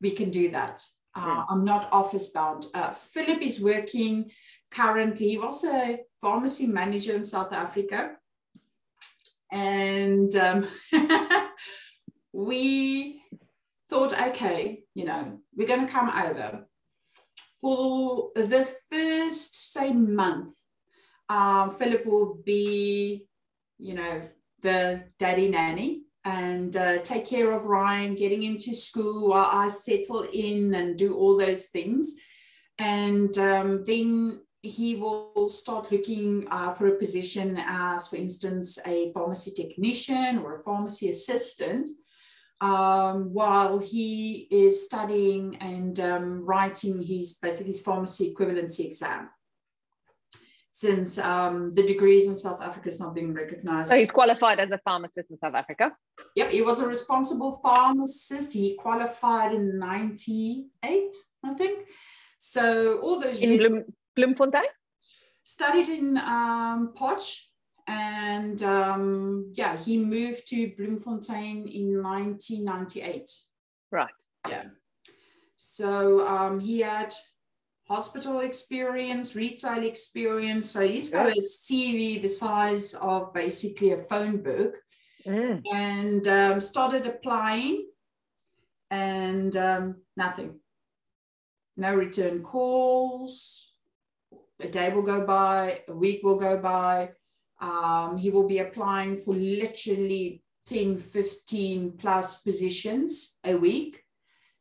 we can do that. I'm not office bound. Philip is working currently. He was a pharmacy manager in South Africa. And we thought, okay, we're going to come over. For the first, say, month, Philip will be, the daddy nanny and take care of Ryan, getting him to school while I settle in and do all those things. And then he will start looking for a position as, for instance, a pharmacy technician or a pharmacy assistant, while he is studying and writing his pharmacy equivalency exam, since the degrees in South Africa is not being recognized. So he's qualified as a pharmacist in South Africa? Yep, he was a responsible pharmacist. He qualified in 98, I think. So all those years. In Bloemfontein? Studied in Potch. And he moved to Bloemfontein in 1998. Right. Yeah. So he had hospital experience, retail experience. So he's got a CV the size of basically a phone book. And started applying and nothing. No return calls. A day will go by, a week will go by. He will be applying for literally 10, 15 plus positions a week.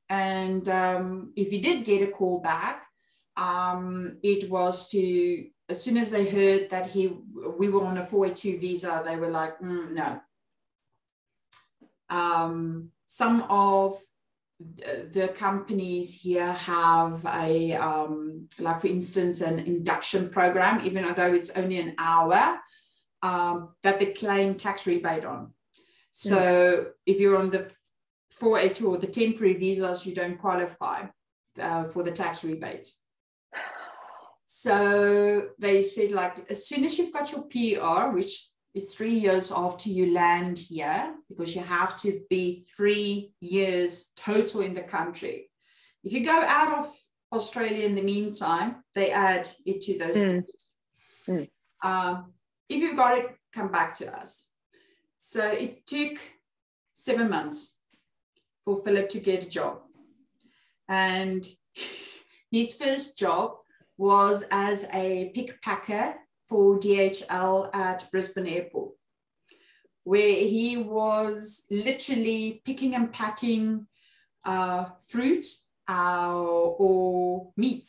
And if he did get a call back, it was to, as soon as they heard that we were on a 482 visa, they were like, no. Some of the companies here have a, like for instance, an induction program, even though it's only an hour, that they claim tax rebate on. So if you're on the 482 or the temporary visas, you don't qualify for the tax rebate. So they said, like, as soon as you've got your PR, which is 3 years after you land here, because you have to be 3 years total in the country. If you go out of Australia in the meantime, they add it to those days. If you've got it, come back to us. So it took 7 months for Philip to get a job. And His first job was as a pickpacker for DHL at Brisbane Airport, where he was literally picking and packing fruit or meat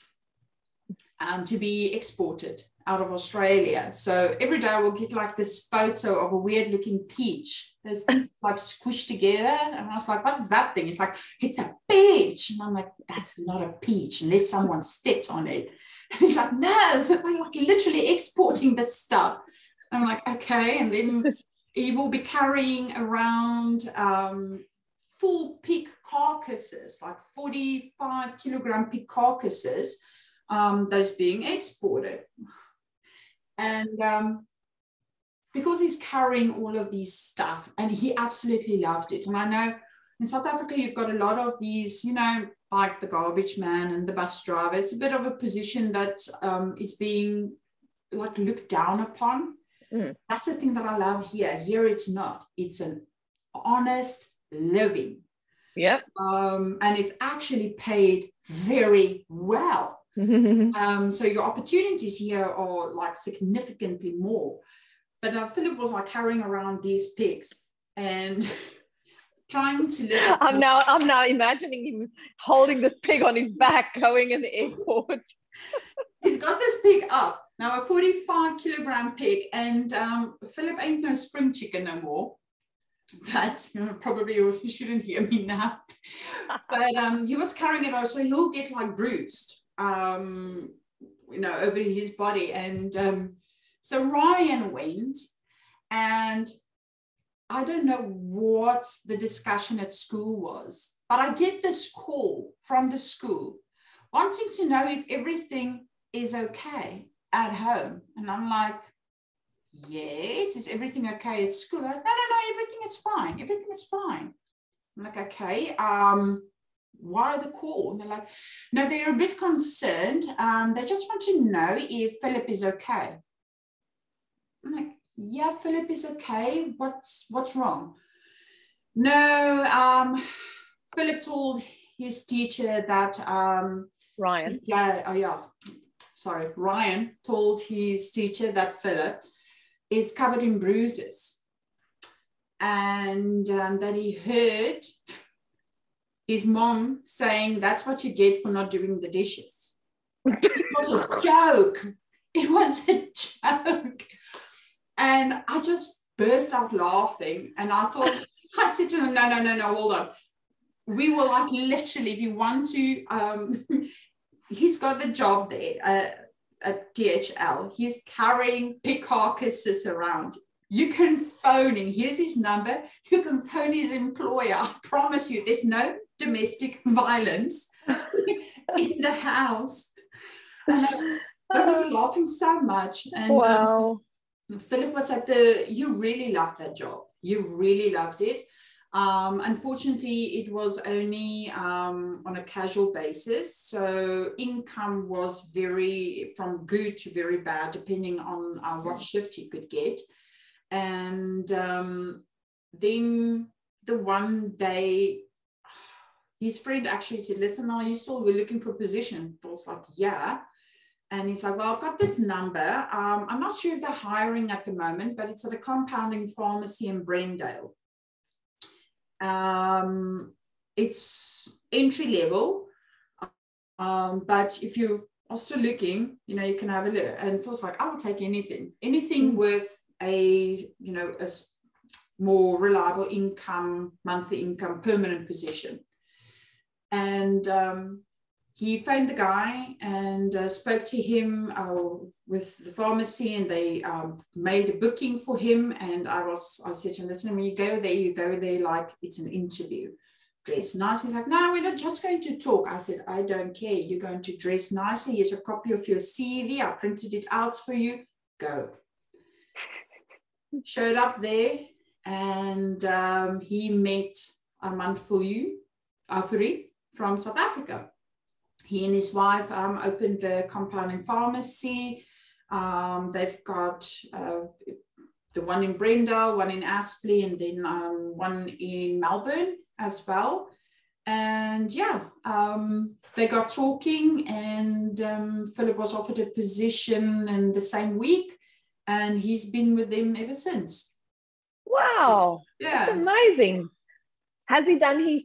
to be exported out of Australia. So every day we'll get like this photo of a weird looking peach. Those things like squished together. And I was like, what is that thing? It's like, it's a peach. And I'm like, that's not a peach unless someone stepped on it. And he's like, no, we're like literally exporting this stuff. I'm like, okay. And then he will be carrying around full pig carcasses, like 45 kilogram pig carcasses, that's being exported. And because he's carrying all of these stuff, and he absolutely loved it. And I know in South Africa, you've got a lot of these, you know, like the garbage man and the bus driver. It's a bit of a position that is being like looked down upon. That's the thing that I love here. Here it's not. It's an honest living. Yep. And it's actually paid very well. So your opportunities here are like significantly more. But Philip was like carrying around these pigs and trying to live. I'm now imagining him holding this pig on his back going in the airport. He's got this pig up now, a 45 kilogram pig, and Philip ain't no spring chicken no more. But probably you shouldn't hear me now. But he was carrying it out, so he'll get like bruised, you know, over his body. And so Ryan went, and I don't know what the discussion at school was, but I get this call from the school wanting to know if everything is okay at home. And I'm like, yes, is everything okay at school? Like, no, everything is fine. Everything is fine. I'm like, okay, why the call? And they're like, no, they're a bit concerned. They just want to know if Philip is okay. I'm like, yeah, Philip is okay. What's wrong? No, Philip told his teacher that Ryan. Ryan told his teacher that Philip is covered in bruises, and that he heard his mom saying, that's what you get for not doing the dishes. It was a joke. It was a joke. And I just burst out laughing. And I thought, I said to them, no, hold on. We will like literally, if you want to, he's got the job there at DHL. He's carrying pig carcasses around. You can phone him. Here's his number. You can phone his employer. I promise you, there's no domestic violence in the house. And I was laughing so much. And wow. Philip was you really loved that job. You really loved it. Unfortunately, it was only on a casual basis. So income was from good to very bad, depending on what shift he could get. And then the one day, his friend actually said, listen, are you still looking for a position? I was like, yeah. And he's like, well, I've got this number. I'm not sure if they're hiring at the moment, but it's at a compounding pharmacy in Brendale. It's entry level, but if you are still looking, you know, you can have a look. And Phil's like, I will take anything with a more reliable income, monthly income, permanent position. And he phoned the guy and spoke to him with the pharmacy, and they made a booking for him. And I said to him, listen, when you go there like it's an interview. Dress nice. He's like, no, we're not just going to talk. I said, I don't care. You're going to dress nicely. Here's a copy of your CV. I printed it out for you. Go. Showed up there, and he met Armand Fourie from South Africa. He and his wife opened the compounding pharmacy. They've got the one in Brendale, one in Aspley, and then one in Melbourne as well. And yeah, they got talking, and Philip was offered a position in the same week, and he's been with them ever since. Wow, Yeah. that's amazing. Has he done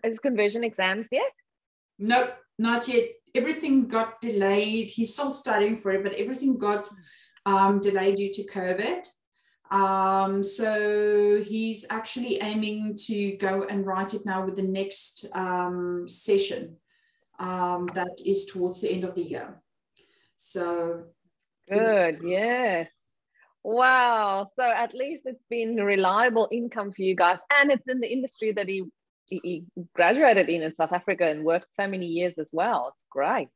his conversion exams yet? Nope, not yet. Everything got delayed. He's still studying for it, but everything got delayed due to COVID. So he's actually aiming to go and write it now with the next session that is towards the end of the year. So good, yes. Wow. So at least it's been reliable income for you guys, and it's in the industry that he graduated in South Africa and worked so many years as well. It's great.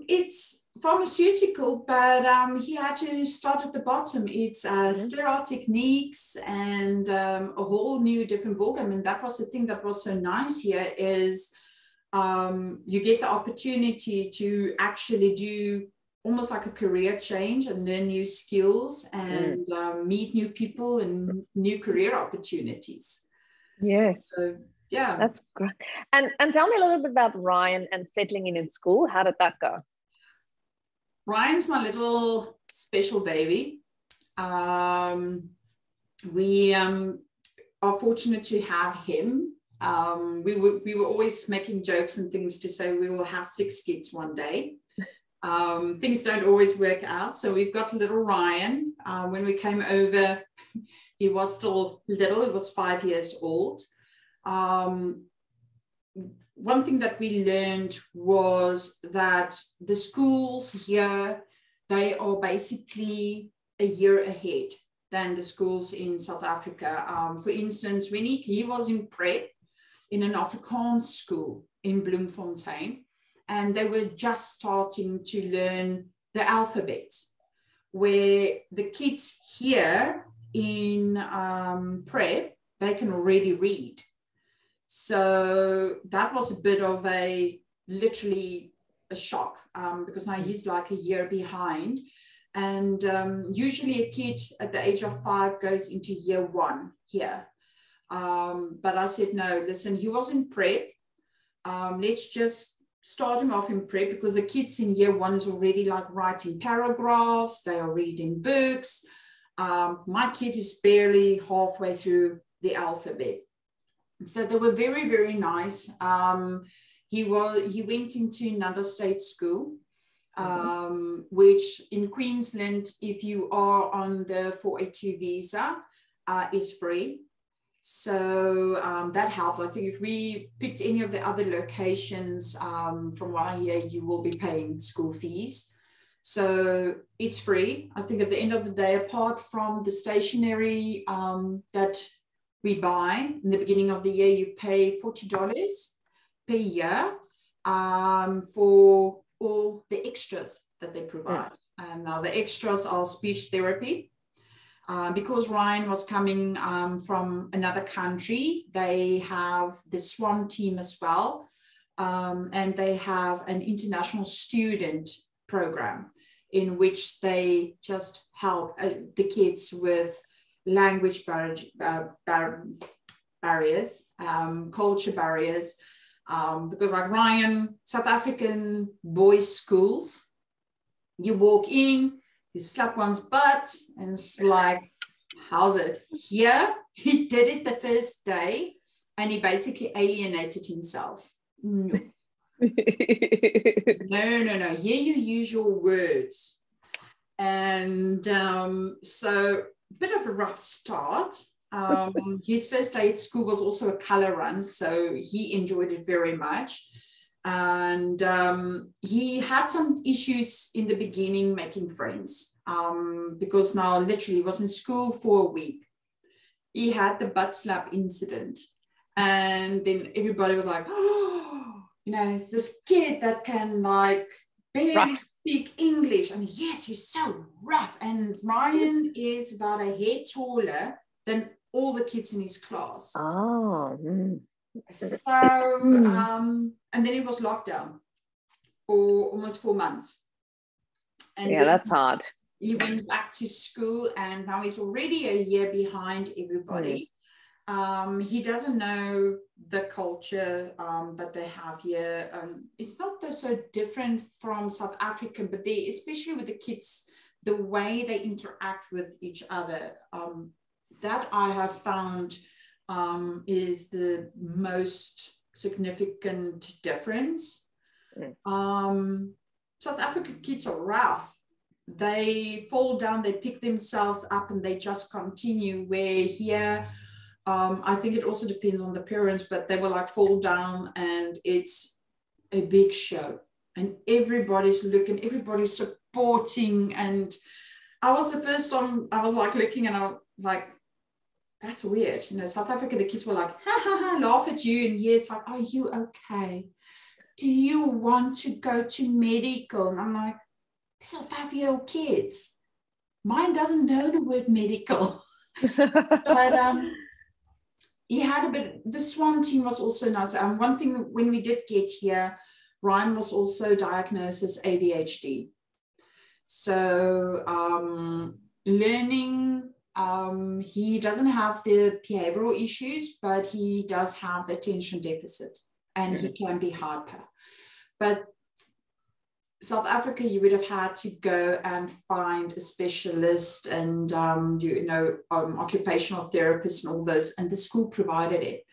It's pharmaceutical, but he had to start at the bottom. It's sterile techniques and a whole new different ballgame. And that was the thing that was so nice here is you get the opportunity to actually do almost like a career change and learn new skills and meet new people and new career opportunities. Yes. So, yeah. That's great. And tell me a little bit about Ryan and settling in school. How did that go? Ryan's my little special baby. We are fortunate to have him. We were always making jokes and things to say we will have 6 kids one day. Things don't always work out. So we've got little Ryan. When we came over, he was still little. He was 5 years old. One thing that we learned was that the schools here, they are basically a year ahead than the schools in South Africa. For instance, when he was in prep in an Afrikaans school in Bloemfontein, and they were just starting to learn the alphabet, where the kids here in prep, they can already read. So that was a bit of literally a shock, because now he's like a year behind. And usually a kid at the age of 5 goes into year 1 here. But I said, no, listen, he was in prep. Let's just start him off in prep, because the kids in year 1 is already like writing paragraphs. They are reading books. My kid is barely halfway through the alphabet. So they were very, very nice. He went into another state school, which in Queensland, if you are on the 482 visa, is free. So that helped. I think if we picked any of the other locations, from what I hear, you will be paying school fees. So it's free. I think at the end of the day, apart from the stationery that we buy in the beginning of the year, you pay $40 per year for all the extras that they provide. And now the extras are speech therapy. Because Ryan was coming from another country, they have the SWAN team as well. And they have an international student program in which they just help the kids with language barriers, culture barriers, because like Ryan, South African boys' schools, you walk in, you slap one's butt, and it's like, how's it? Here, he did it the first day, and he basically alienated himself. No. No. Here you use your words. And so bit of a rough start. His first day at school was also a color run, so he enjoyed it very much. And he had some issues in the beginning making friends, because now literally he was in school for a week. He had the butt slap incident, and then everybody was like, oh, it's this kid that can like barely speak English. And yes, he's so rough. And Ryan is about a hair taller than all the kids in his class. Oh. So, and then it was lockdown for almost 4 months. And yeah, that's hard. He went back to school, and now he's already a year behind everybody. He doesn't know the culture that they have here. It's not so different from South Africa, but they, especially with the kids, the way they interact with each other, that I have found is the most significant difference. South African kids are rough. They fall down, they pick themselves up, and they just continue. Where here, I think it also depends on the parents, but they will like fall down and it's a big show and everybody's looking, everybody's supporting. And I was the first time I was like looking and I was like, that's weird. You know, South Africa, the kids were like, ha ha ha, laugh at you. And yeah, it's like, are you okay? Do you want to go to medical? And I'm like, these are 5-year-old kids. Mine doesn't know the word medical. But he had a bit, the Swan team was also nice. One thing when we did get here, Ryan was also diagnosed as ADHD. So learning, he doesn't have the behavioral issues, but he does have the attention deficit and he can be hyper. But South Africa, you would have had to go and find a specialist and, occupational therapist and all those, and the school provided it.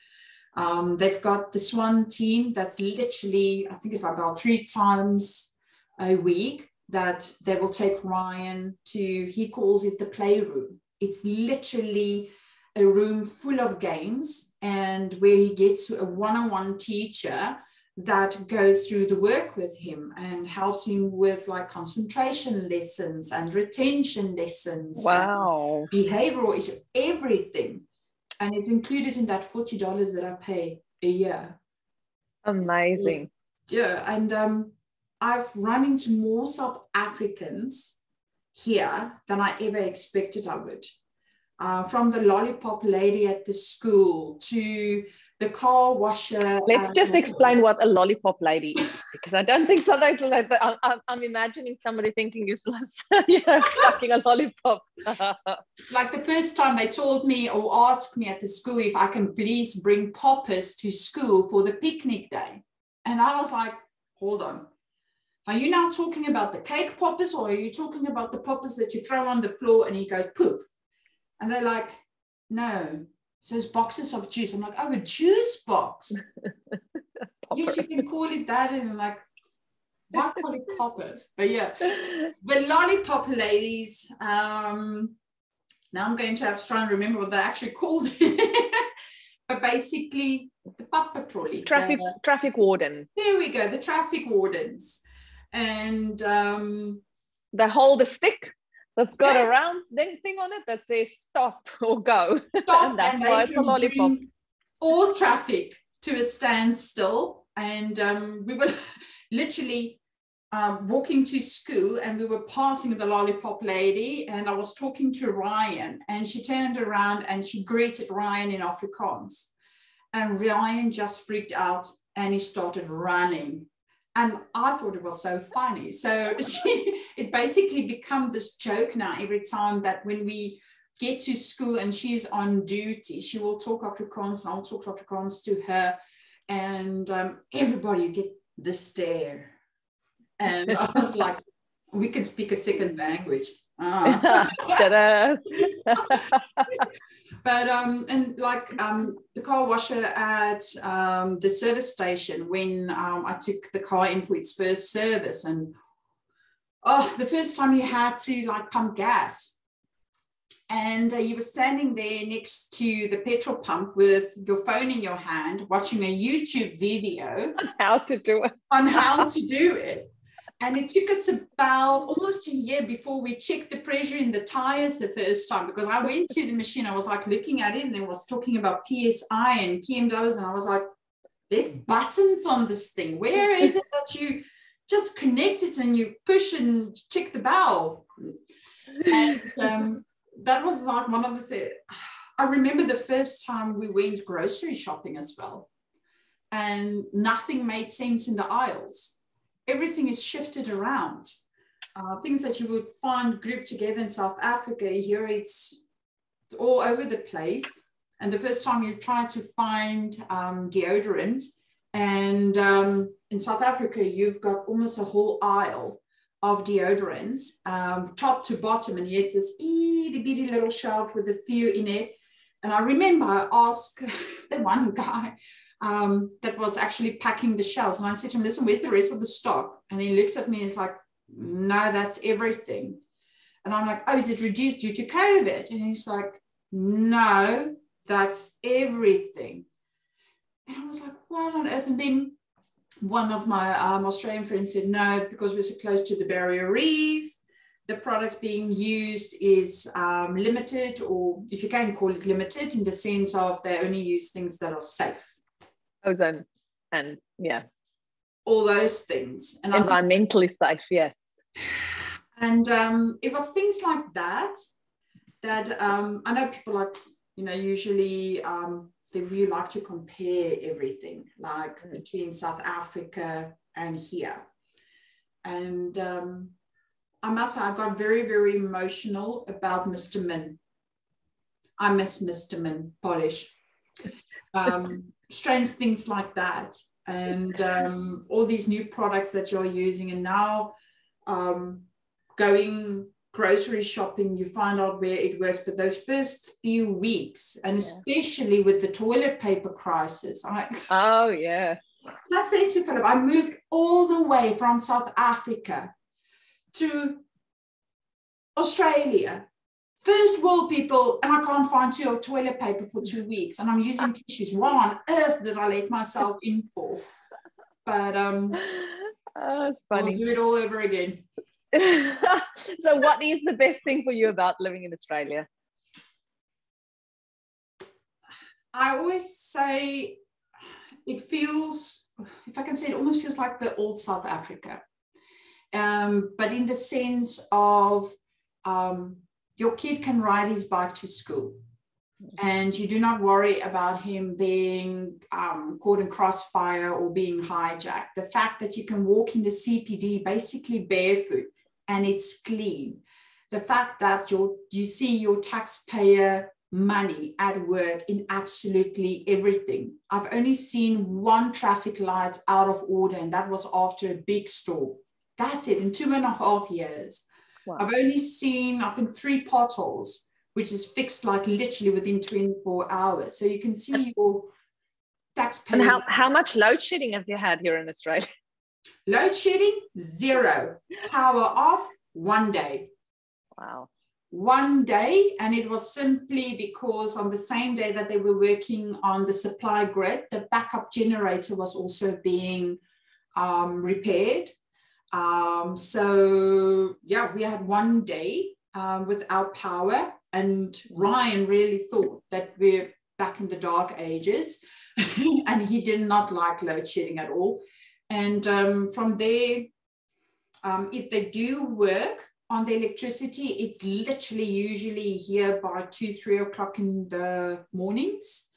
They've got the Swan team that's literally, I think it's about 3 times a week that they will take Ryan to, he calls it the playroom. It's literally a room full of games and where he gets a one-on-one teacher that goes through the work with him and helps him with like concentration lessons and retention lessons. Wow. Behavioral issue, everything. And it's included in that $40 that I pay a year. Amazing. Yeah. And I've run into more South Africans here than I ever expected I would. From the lollipop lady at the school to the car washer. Let's just explain what a lollipop lady is, because I don't think so. I'm imagining somebody thinking useless, sucking a lollipop. Like the first time they told me or asked me at the school if I can please bring poppers to school for the picnic day. And I was like, hold on. Are you now talking about the cake poppers or are you talking about the poppers that you throw on the floor and he goes poof? And they're like, no. So it's boxes of juice. I'm like, oh, a juice box. Yes, you can call it that. And I'm like, why call it poppers? But yeah, the lollipop ladies, now I'm going to have to try and remember what they actually called it. But basically, the papa trolley. Traffic warden. There we go, the traffic wardens. And they hold a stick that's got a round thing on it that says stop or go. Stop, and that's why it's a lollipop. All traffic to a standstill. And we were literally walking to school and we were passing the lollipop lady and I was talking to Ryan and she turned around and she greeted Ryan in Afrikaans. And Ryan just freaked out and he started running. And I thought it was so funny. So it's basically become this joke now every time that when we get to school and she's on duty, she will talk Afrikaans and I'll talk Afrikaans to her. And everybody get the stare. And I was like, we can speak a second language. Ta-da. But and like the car washer at the service station when I took the car in for its first service, and the first time you had to like pump gas, and you were standing there next to the petrol pump with your phone in your hand watching a YouTube video on how to do it. And it took us about almost a year before we checked the pressure in the tires the first time, because I went to the machine, I was like looking at it and it was talking about PSI and kmWs, and I was like, there's buttons on this thing. Where is it that you just connect it and you push and check the valve? And that was like one of the things. I remember the first time we went grocery shopping as well, and nothing made sense in the aisles. Everything is shifted around. Things that you would find grouped together in South Africa, here it's all over the place. And the first time you try to find deodorant, and in South Africa, you've got almost a whole aisle of deodorants, top to bottom, and yet it's this itty bitty little shelf with a few in it. And I remember I asked the one guy that was actually packing the shelves, and I said to him, listen, where's the rest of the stock? And he looks at me and he's like, no, that's everything. And I'm like, oh, is it reduced due to COVID? And he's like, no, that's everything. And I was like, what on earth? And then one of my Australian friends said, no, because we're so close to the Barrier Reef, the products being used is limited, or if you can call it limited, in the sense of they only use things that are safe. Ozone and all those things. And environmentally safe, yes. And it was things like that I know people like, usually they really like to compare everything, like between South Africa and here. And I must say, I got very, very emotional about Mr. Min. I miss Mr. Min polish. Strange things like that. And all these new products that you're using. And now going grocery shopping, you find out where it works. But those first few weeks, and especially with the toilet paper crisis. Oh, yeah. I say to Philip, I moved all the way from South Africa to Australia. First world people, and I can't find toilet paper for 2 weeks, and I'm using tissues. What on earth did I let myself in for? But it's funny. I'll do it all over again. So what is the best thing for you about living in Australia? I always say it feels, if I can say, it almost feels like the old South Africa. But in the sense of your kid can ride his bike to school, and you do not worry about him being caught in crossfire or being hijacked. The fact that you can walk in the CPD basically barefoot and it's clean. The fact that you see your taxpayer money at work in absolutely everything. I've only seen one traffic light out of order, and that was after a big storm. That's it, in 2.5 years. Wow. I've only seen, I think, 3 potholes, which is fixed like literally within 24 hours. So you can see your taxpayer. And how much load shedding have you had here in Australia? Load shedding, 0. Power off, 1 day. Wow. 1 day, and it was simply because on the same day that they were working on the supply grid, the backup generator was also being repaired. So yeah, we had 1 day without power, and Ryan really thought that we're back in the dark ages, and he did not like load shedding at all. And from there, if they do work on the electricity, it's literally usually here by 2-3 o'clock in the mornings.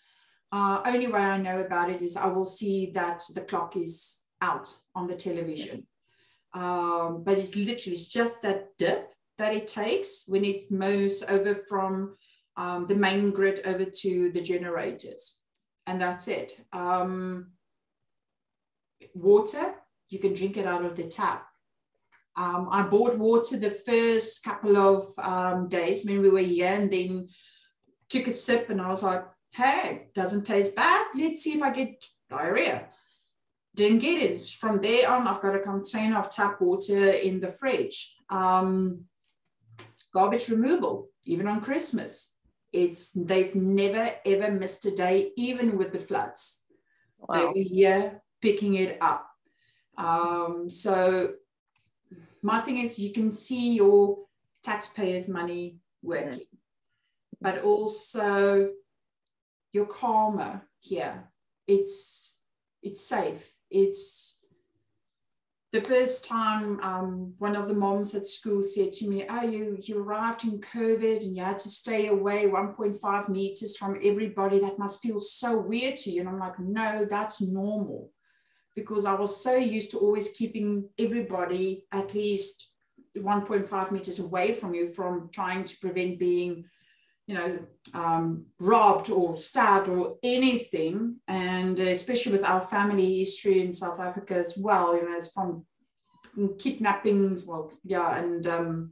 Only way I know about it is I will see that the clock is out on the television. But it's just that dip that it takes when it moves over from the main grid over to the generators. And that's it. Water, you can drink it out of the tap. I bought water the first couple of days when we were here, and then took a sip, and I was like, hey, doesn't taste bad. Let's see if I get diarrhea. Didn't get it. From there on, I've got a container of tap water in the fridge. Garbage removal, even on Christmas. They've never, ever missed a day, even with the floods. Wow. They were here picking it up. So my thing is, you can see your taxpayers' money working, but also you're calmer here. It's safe. It's the first time one of the moms at school said to me, oh, you arrived in COVID and you had to stay away 1.5 meters from everybody. That must feel so weird to you. And I'm like, no, that's normal. Because I was so used to always keeping everybody at least 1.5 meters away from you, from trying to prevent being robbed or stabbed or anything. And especially with our family history in South Africa as well, it's from kidnappings, and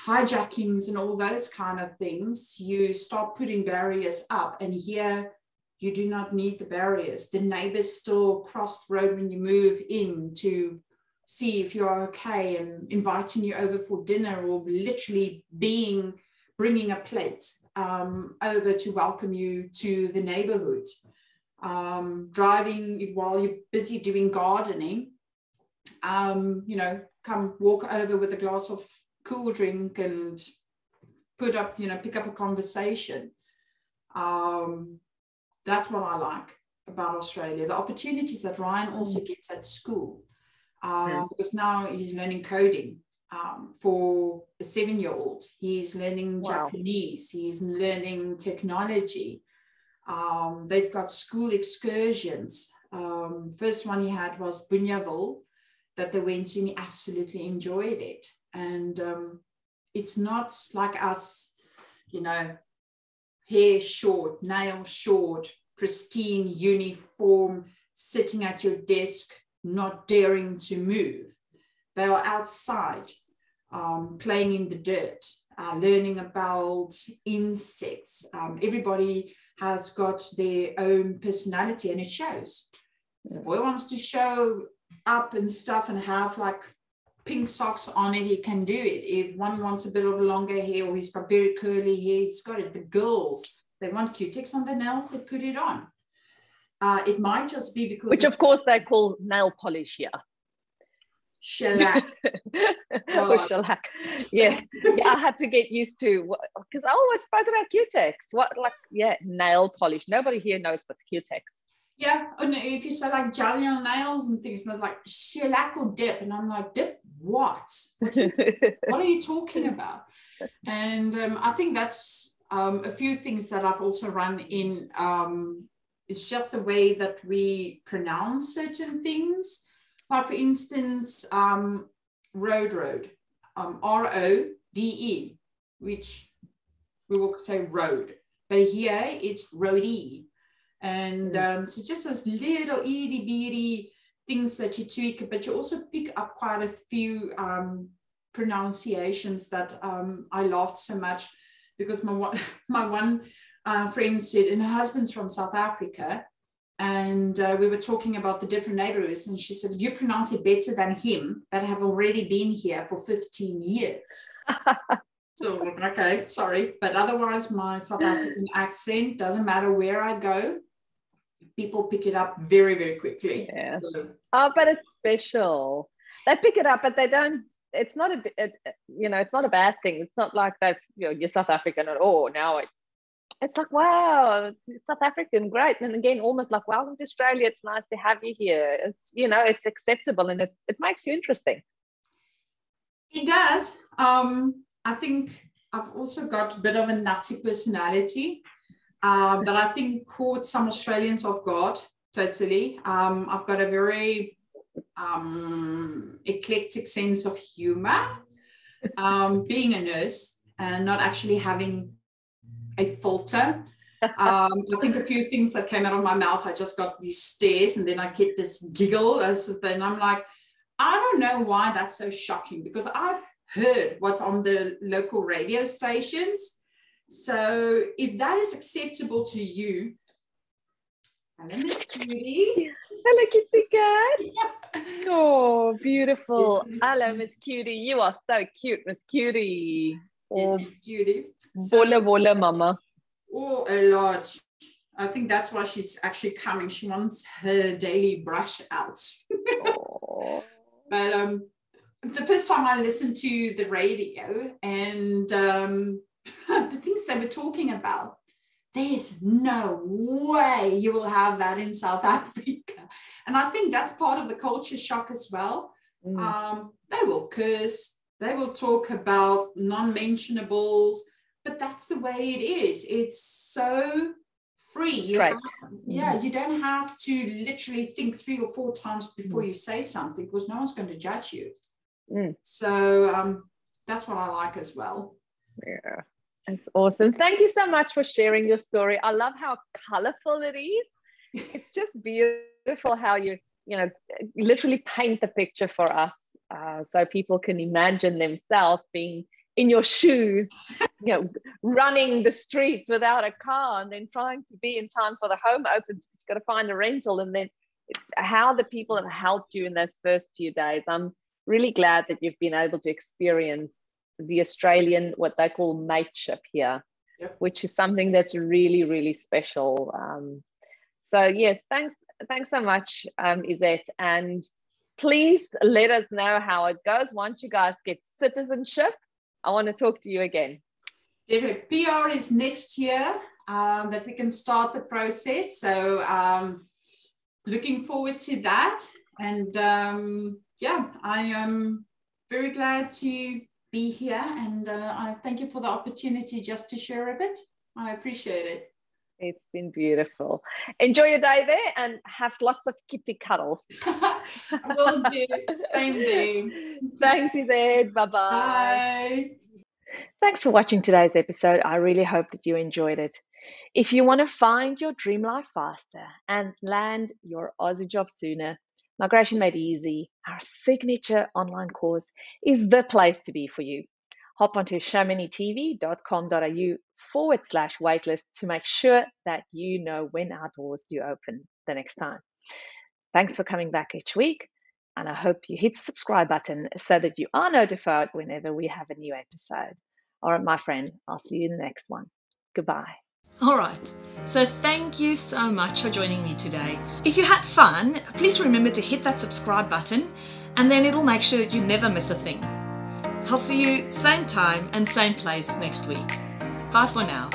hijackings and all those kind of things. You start putting barriers up, and here you do not need the barriers. The neighbors still cross the road when you move in to see if you're okay, and inviting you over for dinner, or literally bringing a plate over to welcome you to the neighborhood. Driving while you're busy doing gardening, come walk over with a glass of cool drink and pick up a conversation. That's what I like about Australia. The opportunities that Ryan also gets at school. Because now he's learning coding for a 7-year-old. He's learning Japanese. He's learning technology. They've got school excursions. First one he had was Bunyaville that they went to, and he absolutely enjoyed it. And it's not like us, hair short, nails short, pristine uniform, sitting at your desk, not daring to move. They are outside, playing in the dirt, learning about insects. Everybody has got their own personality, and it shows. If the boy wants to show up and stuff and have like pink socks on it, he can do it. If one wants a bit of a longer hair, or he's got very curly hair, he's got it. The girls, they want Q-tips on their nails, they put it on. It might just be because... Which, of course, they call nail polish here. Shellac. Or shellac. Yes. Yeah, I had to get used to, because I always spoke about Q-tex. Nail polish. Nobody here knows what's Q-tex. Yeah, and if you say like jelly on nails and things, and it's like shellac or dip, and I'm like, dip what? What are you talking about? And I think that's a few things that I've also run in. It's just the way that we pronounce certain things. Like, for instance, road, R-O-D-E, which we will say road. But here it's roadie. And so just those little itty-bitty things that you tweak, but you also pick up quite a few pronunciations that I laughed so much, because my one friend said, and her husband's from South Africa, and we were talking about the different neighborhoods, and she said, you pronounce it better than him that have already been here for 15 years. So, okay, sorry. But otherwise, my South African accent, doesn't matter where I go, people pick it up very, very quickly. Yeah. So. Oh, but it's special. They pick it up, but they don't. It's not it's not a bad thing. It's not like that. You're South African at all. Now it's like, wow, South African, great. And again, almost like, welcome to Australia. It's nice to have you here. It's it's acceptable, and it makes you interesting. It does. I think I've also got a bit of a nutty personality. That I think caught some Australians off guard, totally. I've got a very eclectic sense of humor. Being a nurse and not actually having a filter. I think a few things that came out of my mouth, I just got these stares, and then I get this giggle. And I'm like, I don't know why that's so shocking, because I've heard what's on the local radio stations. So if that is acceptable to you, hello, Miss Cutie. Hello, Kitty Cat. Oh, beautiful. Yes, hello, Miss Cutie. You are so cute, Miss Cutie. Oh, yes, Cutie. Bola, mama. Oh, a lot. I think that's why she's actually coming. She wants her daily brush out. Oh. But the first time I listened to the radio, and the things they were talking about, there's no way you will have that in South Africa. And I think that's part of the culture shock as well. They will curse, they will talk about non-mentionables, but that's the way it is. It's so free. Straight. You don't have to literally think 3 or 4 times before you say something, because no one's going to judge you. So that's what I like as well. Yeah, that's awesome. Thank you so much for sharing your story. I love how colorful it is. It's just beautiful how you literally paint the picture for us, so people can imagine themselves being in your shoes, running the streets without a car, and then trying to be in time for the home opens. You've got to find a rental, and then how the people have helped you in those first few days. I'm really glad that you've been able to experience the Australian, what they call mateship here, yep, which is something that's really, really special. So yes, thanks so much, Izette, and please let us know how it goes once you guys get citizenship. I want to talk to you again. PR is next year, that we can start the process. So looking forward to that. And yeah, I am very glad to be here. And I thank you for the opportunity just to share a bit. I appreciate it. It's been beautiful. Enjoy your day there and have lots of kitty cuddles. Will do. Same day. Thanks, Izette. Bye-bye. Bye. Thanks for watching today's episode. I really hope that you enjoyed it. If you want to find your dream life faster and land your Aussie job sooner, Migration Made Easy, our signature online course, is the place to be for you. Hop onto showmanytv.com.au/waitlist to make sure that you know when our doors do open the next time. Thanks for coming back each week, and I hope you hit the subscribe button so that you are notified whenever we have a new episode. All right, my friend, I'll see you in the next one. Goodbye. All right, so thank you so much for joining me today. If you had fun, please remember to hit that subscribe button, and then it'll make sure that you never miss a thing. I'll see you same time and same place next week. Bye for now.